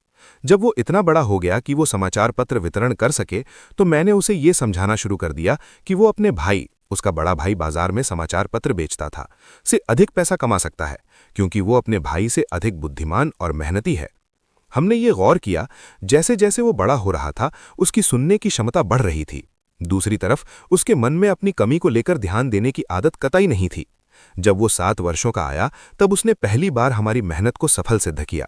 S3: जब वो इतना बड़ा हो गया कि वो समाचार पत्र वितरण कर सके, तो मैंने उसे ये समझाना शुरू कर दिया कि वो अपने भाई, उसका बड़ा भाई बाजार में समाचार पत्र बेचता था, से अधिक पैसा कमा सकता है, क्योंकि वो अपने भाई से अधिक बुद्धिमान और मेहनती है। हमने ये गौर किया, जैसे जैसे वो बड़ा हो रहा था, उसकी सुनने की क्षमता बढ़ रही थी। दूसरी तरफ उसके मन में अपनी कमी को लेकर ध्यान देने की आदत कतई नहीं थी। जब वो 7 वर्षों का आया, तब उसने पहली बार हमारी मेहनत को सफल सिद्ध किया।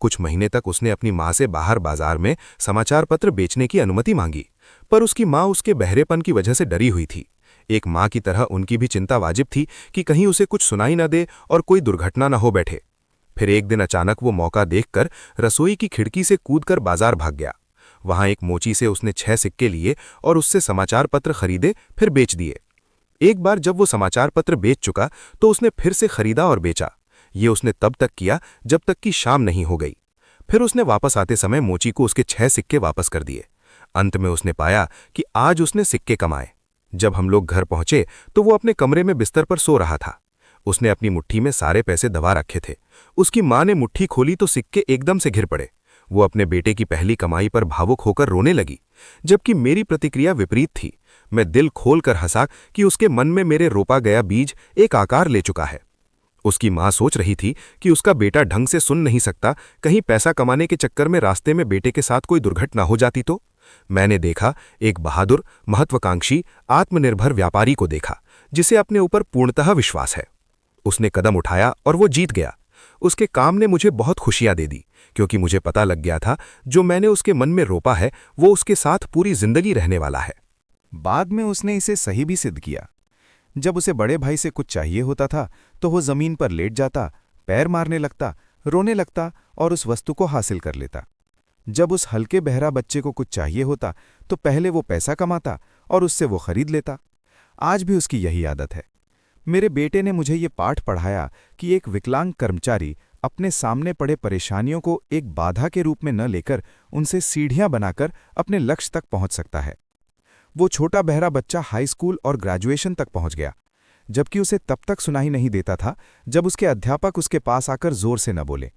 S3: कुछ महीने तक उसने अपनी माँ से बाहर बाजार में समाचार पत्र बेचने की अनुमति मांगी, पर उसकी माँ उसके बहरेपन की वजह से डरी हुई थी। एक माँ की तरह उनकी भी चिंता वाजिब थी कि कहीं उसे कुछ सुनाई न दे और कोई दुर्घटना न हो बैठे। फिर एक दिन अचानक वो मौका देखकर रसोई की खिड़की से कूदकर बाजार भाग गया। वहां एक मोची से उसने 6 सिक्के लिए और उससे समाचार पत्र खरीदे, फिर बेच दिए। एक बार जब वो समाचार पत्र बेच चुका, तो उसने फिर से खरीदा और बेचा। ये उसने तब तक किया जब तक कि शाम नहीं हो गई। फिर उसने वापस आते समय मोची को उसके 6 सिक्के वापस कर दिए। अंत में उसने पाया कि आज उसने सिक्के कमाए। जब हम लोग घर पहुंचे, तो वो अपने कमरे में बिस्तर पर सो रहा था। उसने अपनी मुट्ठी में सारे पैसे दबा रखे थे। उसकी माँ ने मुट्ठी खोली तो सिक्के एकदम से घिर पड़े। वो अपने बेटे की पहली कमाई पर भावुक होकर रोने लगी, जबकि मेरी प्रतिक्रिया विपरीत थी। मैं दिल खोलकर हंसा कि उसके मन में मेरे रोपा गया बीज एक आकार ले चुका है। उसकी माँ सोच रही थी कि उसका बेटा ढंग से सुन नहीं सकता, कहीं पैसा कमाने के चक्कर में रास्ते में बेटे के साथ कोई दुर्घटना हो जाती तो। मैंने देखा एक बहादुर, महत्वाकांक्षी, आत्मनिर्भर व्यापारी को देखा, जिसे अपने ऊपर पूर्णतः विश्वास है। उसने कदम उठाया और वो जीत गया। उसके काम ने मुझे बहुत खुशियां दे दी, क्योंकि मुझे पता लग गया था जो मैंने उसके मन में रोपा है वो उसके साथ पूरी जिंदगी रहने वाला है।
S2: बाद में उसने इसे सही भी सिद्ध किया। जब उसे बड़े भाई से कुछ चाहिए होता था, तो वो जमीन पर लेट जाता, पैर मारने लगता, रोने लगता और उस वस्तु को हासिल कर लेता। जब उस हल्के बहरा बच्चे को कुछ चाहिए होता, तो पहले वो पैसा कमाता और उससे वो खरीद लेता। आज भी उसकी यही आदत है। मेरे बेटे ने मुझे ये पाठ पढ़ाया कि एक विकलांग कर्मचारी अपने सामने पड़े परेशानियों को एक बाधा के रूप में न लेकर उनसे सीढ़ियां बनाकर अपने लक्ष्य तक पहुंच सकता है। वो छोटा बहरा बच्चा हाई स्कूल और ग्रेजुएशन तक पहुंच गया, जबकि उसे तब तक सुनाई नहीं देता था जब उसके अध्यापक उसके पास आकर जोर से न बोले।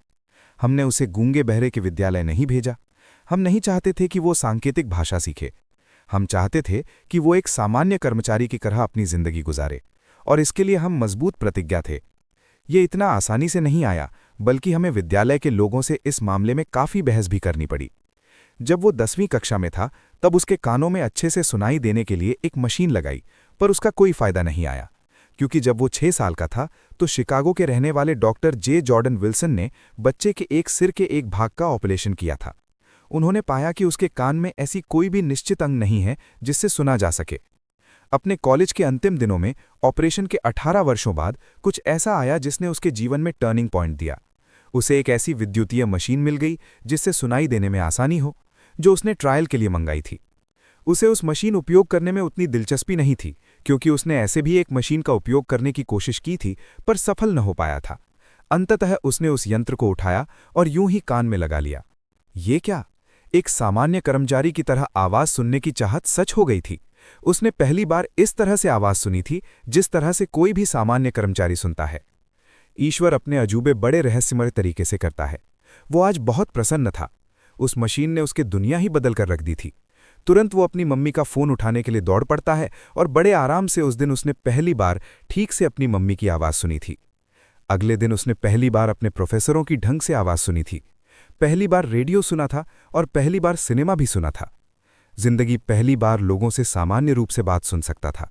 S2: हमने उसे गूंगे बहरे के विद्यालय नहीं भेजा। हम नहीं चाहते थे कि वो सांकेतिक भाषा सीखे। हम चाहते थे कि वो एक सामान्य कर्मचारी की तरह अपनी जिंदगी गुजारे, और इसके लिए हम मजबूत प्रतिज्ञा थे। ये इतना आसानी से नहीं आया, बल्कि हमें विद्यालय के लोगों से इस मामले में काफ़ी बहस भी करनी पड़ी। जब वो 10वीं कक्षा में था, तब उसके कानों में अच्छे से सुनाई देने के लिए एक मशीन लगाई, पर उसका कोई फायदा नहीं आया, क्योंकि जब वो 6 साल का था, तो शिकागो के रहने वाले डॉक्टर जे जॉर्डन विल्सन ने बच्चे के एक सिर के एक भाग का ऑपरेशन किया था। उन्होंने पाया कि उसके कान में ऐसी कोई भी निश्चित अंग नहीं है जिससे सुना जा सके। अपने कॉलेज के अंतिम दिनों में ऑपरेशन के 18 वर्षों बाद कुछ ऐसा आया जिसने उसके जीवन में टर्निंग पॉइंट दिया। उसे एक ऐसी विद्युतीय मशीन मिल गई जिससे सुनाई देने में आसानी हो, जो उसने ट्रायल के लिए मंगाई थी। उसे उस मशीन उपयोग करने में उतनी दिलचस्पी नहीं थी, क्योंकि उसने ऐसे भी एक मशीन का उपयोग करने की कोशिश की थी, पर सफल न हो पाया था। अंततः उसने उस यंत्र को उठाया और यूं ही कान में लगा लिया। ये क्या? एक सामान्य कर्मचारी की तरह आवाज सुनने की चाहत सच हो गई थी। उसने पहली बार इस तरह से आवाज सुनी थी जिस तरह से कोई भी सामान्य कर्मचारी सुनता है। ईश्वर अपने अजूबे बड़े रहस्यमय तरीके से करता है। वो आज बहुत प्रसन्न था। उस मशीन ने उसकी दुनिया ही बदल कर रख दी थी। तुरंत वो अपनी मम्मी का फोन उठाने के लिए दौड़ पड़ता है, और बड़े आराम से उस दिन उसने पहली बार ठीक से अपनी मम्मी की आवाज सुनी थी। अगले दिन उसने पहली बार अपने प्रोफेसरों की ढंग से आवाज सुनी थी। पहली बार रेडियो सुना था और पहली बार सिनेमा भी सुना था। जिंदगी पहली बार लोगों से सामान्य रूप से बात सुन सकता था।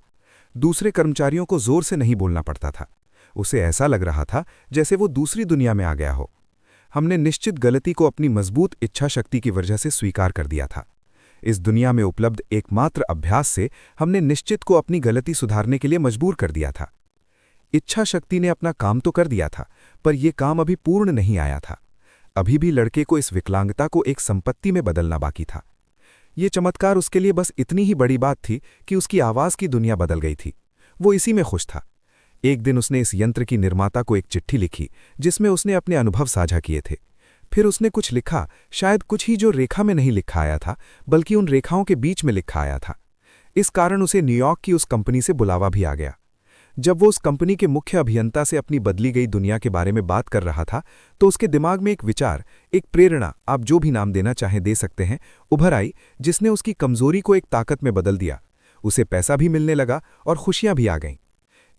S2: दूसरे कर्मचारियों को जोर से नहीं बोलना पड़ता था। उसे ऐसा लग रहा था जैसे वो दूसरी दुनिया में आ गया हो। हमने निश्चित गलती को अपनी मजबूत इच्छा शक्ति की वजह से स्वीकार कर दिया था। इस दुनिया में उपलब्ध एकमात्र अभ्यास से हमने निश्चित को अपनी गलती सुधारने के लिए मजबूर कर दिया था। इच्छा शक्ति ने अपना काम तो कर दिया था, पर यह काम अभी पूर्ण नहीं आया था। अभी भी लड़के को इस विकलांगता को एक संपत्ति में बदलना बाकी था। ये चमत्कार उसके लिए बस इतनी ही बड़ी बात थी कि उसकी आवाज की दुनिया बदल गई थी। वो इसी में खुश था। एक दिन उसने इस यंत्र की निर्माता को एक चिट्ठी लिखी जिसमें उसने अपने अनुभव साझा किए थे। फिर उसने कुछ लिखा, शायद कुछ ही जो रेखा में नहीं लिखा आया था, बल्कि उन रेखाओं के बीच में लिखा आया था। इस कारण उसे न्यूयॉर्क की उस कंपनी से बुलावा भी आ गया। जब वो उस कंपनी के मुख्य अभियंता से अपनी बदली गई दुनिया के बारे में बात कर रहा था, तो उसके दिमाग में एक विचार, एक प्रेरणा, आप जो भी नाम देना चाहें दे सकते हैं, उभर आई, जिसने उसकी कमजोरी को एक ताकत में बदल दिया। उसे पैसा भी मिलने लगा और खुशियां भी आ गईं।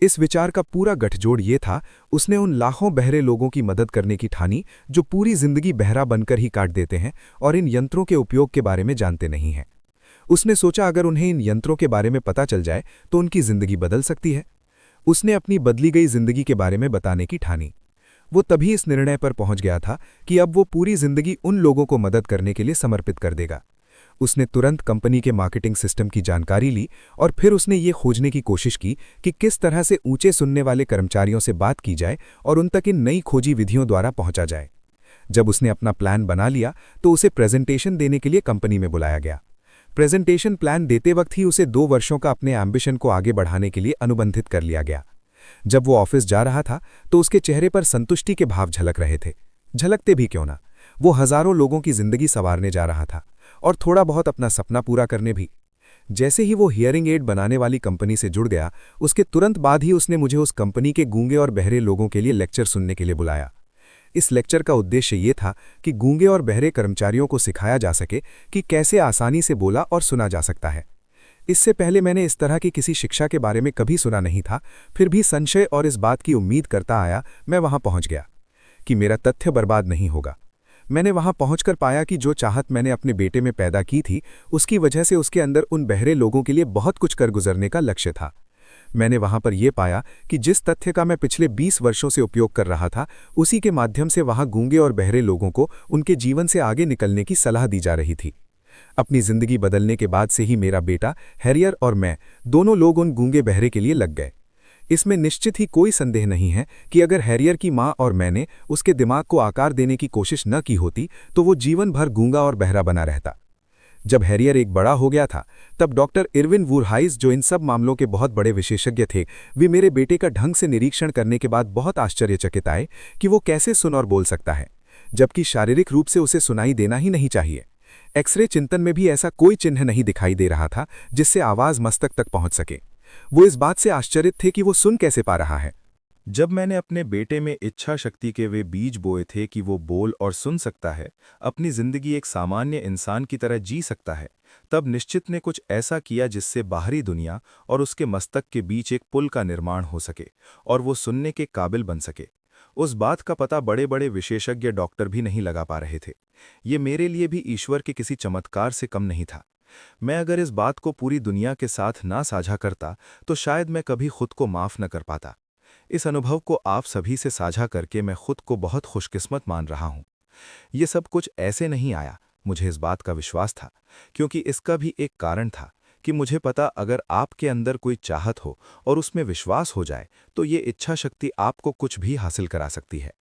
S2: इस विचार का पूरा गठजोड़ ये था, उसने उन लाखों बहरे लोगों की मदद करने की ठानी जो पूरी जिंदगी बहरा बनकर ही काट देते हैं और इन यंत्रों के उपयोग के बारे में जानते नहीं हैं। उसने सोचा अगर उन्हें इन यंत्रों के बारे में पता चल जाए तो उनकी जिंदगी बदल सकती है। उसने अपनी बदली गई जिंदगी के बारे में बताने की ठानी। वो तभी इस निर्णय पर पहुंच गया था कि अब वो पूरी जिंदगी उन लोगों को मदद करने के लिए समर्पित कर देगा। उसने तुरंत कंपनी के मार्केटिंग सिस्टम की जानकारी ली और फिर उसने ये खोजने की कोशिश की कि किस तरह से ऊंचे सुनने वाले कर्मचारियों से बात की जाए और उन तक इन नई खोजी विधियों द्वारा पहुंचा जाए। जब उसने अपना प्लान बना लिया तो उसे प्रेजेंटेशन देने के लिए कंपनी में बुलाया गया। प्रेजेंटेशन प्लान देते वक्त ही उसे 2 वर्षों का अपने एम्बिशन को आगे बढ़ाने के लिए अनुबंधित कर लिया गया। जब वो ऑफिस जा रहा था तो उसके चेहरे पर संतुष्टि के भाव झलक रहे थे। झलकते भी क्यों ना, वो हजारों लोगों की जिंदगी संवारने जा रहा था और थोड़ा बहुत अपना सपना पूरा करने भी। जैसे ही वो हियरिंग एड बनाने वाली कंपनी से जुड़ गया, उसके तुरंत बाद ही उसने मुझे उस कंपनी के गूंगे और बहरे लोगों के लिए लेक्चर सुनने के लिए बुलाया। इस लेक्चर का उद्देश्य ये था कि गूंगे और बहरे कर्मचारियों को सिखाया जा सके कि कैसे आसानी से बोला और सुना जा सकता है। इससे पहले मैंने इस तरह की किसी शिक्षा के बारे में कभी सुना नहीं था, फिर भी संशय और इस बात की उम्मीद करता आया मैं वहां पहुंच गया कि मेरा तथ्य बर्बाद नहीं होगा। मैंने वहां पहुंचकर पाया कि जो चाहत मैंने अपने बेटे में पैदा की थी, उसकी वजह से उसके अंदर उन बहरे लोगों के लिए बहुत कुछ कर गुजरने का लक्ष्य था। मैंने वहां पर यह पाया कि जिस तथ्य का मैं पिछले 20 वर्षों से उपयोग कर रहा था, उसी के माध्यम से वहां गूंगे और बहरे लोगों को उनके जीवन से आगे निकलने की सलाह दी जा रही थी। अपनी जिंदगी बदलने के बाद से ही मेरा बेटा हैरियर और मैं दोनों लोग उन गूंगे बहरे के लिए लग गए। इसमें निश्चित ही कोई संदेह नहीं है कि अगर हैरियर की मां और मैंने उसके दिमाग को आकार देने की कोशिश न की होती तो वो जीवन भर गूंगा और बहरा बना रहता। जब हैरियर एक बड़ा हो गया था, तब डॉक्टर इरविन वुरहाइस, जो इन सब मामलों के बहुत बड़े विशेषज्ञ थे, वे मेरे बेटे का ढंग से निरीक्षण करने के बाद बहुत आश्चर्यचकित आए कि वो कैसे सुन और बोल सकता है, जबकि शारीरिक रूप से उसे सुनाई देना ही नहीं चाहिए। एक्सरे चिंतन में भी ऐसा कोई चिन्ह नहीं दिखाई दे रहा था जिससे आवाज मस्तक तक पहुंच सके। वो इस बात से आश्चर्यित थे कि वो सुन कैसे पा रहा है।
S1: जब मैंने अपने बेटे में इच्छा शक्ति के वे बीज बोए थे कि वो बोल और सुन सकता है, अपनी जिंदगी एक सामान्य इंसान की तरह जी सकता है, तब निश्चित ने कुछ ऐसा किया जिससे बाहरी दुनिया और उसके मस्तक के बीच एक पुल का निर्माण हो सके और वो सुनने के काबिल बन सके। उस बात का पता बड़े बड़े विशेषज्ञ डॉक्टर भी नहीं लगा पा रहे थे। ये मेरे लिए भी ईश्वर के किसी चमत्कार से कम नहीं था। मैं अगर इस बात को पूरी दुनिया के साथ ना साझा करता तो शायद मैं कभी खुद को माफ न कर पाता। इस अनुभव को आप सभी से साझा करके मैं खुद को बहुत खुशकिस्मत मान रहा हूं। ये सब कुछ ऐसे नहीं आया, मुझे इस बात का विश्वास था, क्योंकि इसका भी एक कारण था कि मुझे पता अगर आपके अंदर कोई चाहत हो और उसमें विश्वास हो जाए तो ये इच्छा शक्ति आपको कुछ भी हासिल करा सकती है।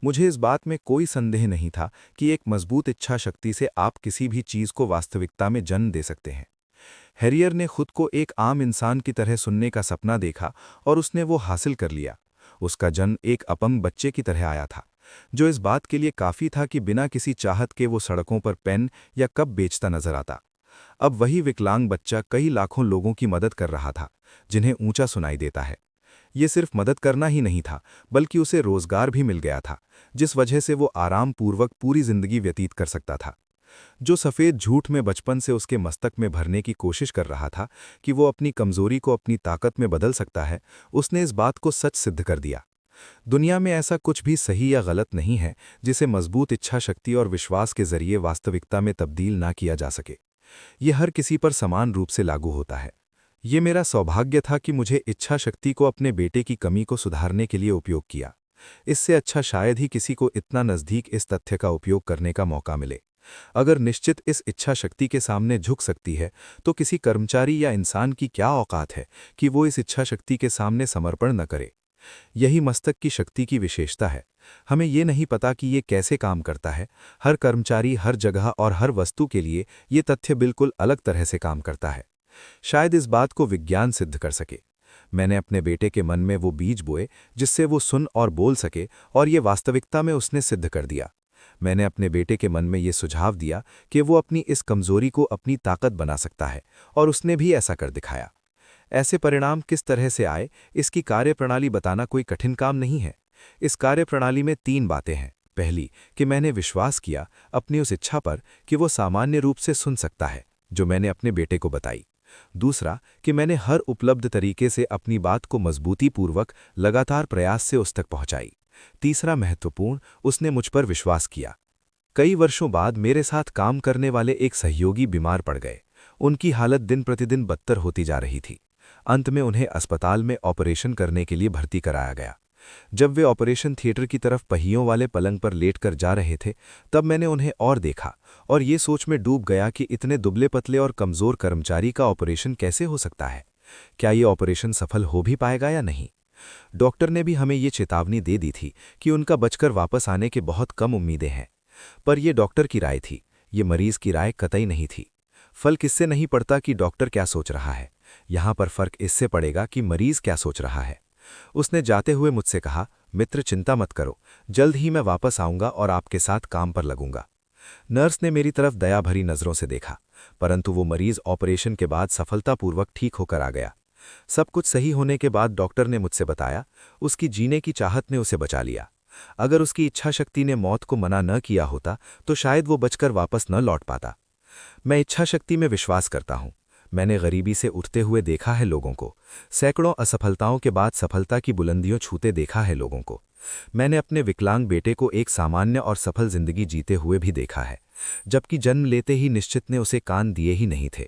S1: मुझे इस बात में कोई संदेह नहीं था कि एक मजबूत इच्छा शक्ति से आप किसी भी चीज को वास्तविकता में जन्म दे सकते हैं। हैरियर ने खुद को एक आम इंसान की तरह सुनने का सपना देखा और उसने वो हासिल कर लिया। उसका जन्म एक अपंग बच्चे की तरह आया था, जो इस बात के लिए काफी था कि बिना किसी चाहत के वो सड़कों पर पेन या कप बेचता नजर आता। अब वही विकलांग बच्चा कई लाखों लोगों की मदद कर रहा था, जिन्हें ऊंचा सुनाई देता है। ये सिर्फ मदद करना ही नहीं था, बल्कि उसे रोजगार भी मिल गया था, जिस वजह से वो आराम पूर्वक पूरी जिंदगी व्यतीत कर सकता था। जो सफ़ेद झूठ में बचपन से उसके मस्तक में भरने की कोशिश कर रहा था कि वो अपनी कमजोरी को अपनी ताकत में बदल सकता है, उसने इस बात को सच सिद्ध कर दिया। दुनिया में ऐसा कुछ भी सही या गलत नहीं है जिसे मजबूत इच्छा शक्ति और विश्वास के जरिए वास्तविकता में तब्दील ना किया जा सके। ये हर किसी पर समान रूप से लागू होता है। ये मेरा सौभाग्य था कि मुझे इच्छा शक्ति को अपने बेटे की कमी को सुधारने के लिए उपयोग किया। इससे अच्छा शायद ही किसी को इतना नज़दीक इस तथ्य का उपयोग करने का मौका मिले। अगर निश्चित इस इच्छा शक्ति के सामने झुक सकती है, तो किसी कर्मचारी या इंसान की क्या औकात है कि वो इस इच्छा शक्ति के सामने समर्पण न करे। यही मस्तक की शक्ति की विशेषता है। हमें ये नहीं पता कि ये कैसे काम करता है। हर कर्मचारी, हर जगह और हर वस्तु के लिए ये तथ्य बिल्कुल अलग तरह से काम करता है। शायद इस बात को विज्ञान सिद्ध कर सके।
S2: मैंने अपने बेटे के मन में वो बीज बोए जिससे वो सुन और बोल सके, और ये वास्तविकता में उसने सिद्ध कर दिया। मैंने अपने बेटे के मन में ये सुझाव दिया कि वो अपनी इस कमजोरी को अपनी ताकत बना सकता है, और उसने भी ऐसा कर दिखाया। ऐसे परिणाम किस तरह से आए, इसकी कार्यप्रणाली बताना कोई कठिन काम नहीं है। इस कार्यप्रणाली में 3 बातें हैं। पहली, कि मैंने विश्वास किया अपनी उस इच्छा पर कि वो सामान्य रूप से सुन सकता है, जो मैंने अपने बेटे को बताई। दूसरा, कि मैंने हर उपलब्ध तरीके से अपनी बात को मजबूतीपूर्वक लगातार प्रयास से उस तक पहुंचाई। तीसरा महत्वपूर्ण, उसने मुझ पर विश्वास किया। कई वर्षों बाद मेरे साथ काम करने वाले एक सहयोगी बीमार पड़ गए। उनकी हालत दिन प्रतिदिन बदतर होती जा रही थी। अंत में उन्हें अस्पताल में ऑपरेशन करने के लिए भर्ती कराया गया। जब वे ऑपरेशन थिएटर की तरफ पहियों वाले पलंग पर लेटकर जा रहे थे, तब मैंने उन्हें और देखा और ये सोच में डूब गया कि इतने दुबले पतले और कमजोर कर्मचारी का ऑपरेशन कैसे हो सकता है। क्या ये ऑपरेशन सफल हो भी पाएगा या नहीं? डॉक्टर ने भी हमें ये चेतावनी दे दी थी कि उनका बचकर वापस आने के बहुत कम उम्मीदें हैं। पर यह डॉक्टर की राय थी, ये मरीज की राय कतई नहीं थी। फर्क इससे नहीं पड़ता कि डॉक्टर क्या सोच रहा है, यहां पर फर्क इससे पड़ेगा कि मरीज क्या सोच रहा है। उसने जाते हुए मुझसे कहा, मित्र चिंता मत करो, जल्द ही मैं वापस आऊंगा और आपके साथ काम पर लगूंगा। नर्स ने मेरी तरफ दया भरी नजरों से देखा, परंतु वो मरीज ऑपरेशन के बाद सफलतापूर्वक ठीक होकर आ गया। सब कुछ सही होने के बाद डॉक्टर ने मुझसे बताया, उसकी जीने की चाहत ने उसे बचा लिया। अगर उसकी इच्छा शक्ति ने मौत को मना न किया होता तो शायद वो बचकर वापस न लौट पाता। मैं इच्छा शक्ति में विश्वास करता हूं। मैंने गरीबी से उठते हुए देखा है लोगों को, सैकड़ों असफलताओं के बाद सफलता की बुलंदियों छूते देखा है लोगों को। मैंने अपने विकलांग बेटे को एक सामान्य और सफल जिंदगी जीते हुए भी देखा है, जबकि जन्म लेते ही निश्चित ने उसे कान दिए ही नहीं थे।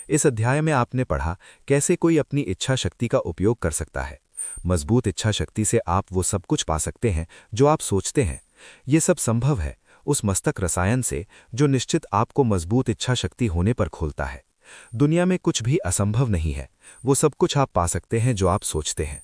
S2: इस अध्याय में आपने पढ़ा कैसे कोई अपनी इच्छा शक्ति का उपयोग कर सकता है। मजबूत इच्छा शक्ति से आप वो सब कुछ पा सकते हैं जो आप सोचते हैं। ये सब संभव है उस मस्तक रसायन से जो निश्चित आपको मजबूत इच्छा शक्ति होने पर खोलता है। दुनिया में कुछ भी असंभव नहीं है, वो सब कुछ आप पा सकते हैं जो आप सोचते हैं।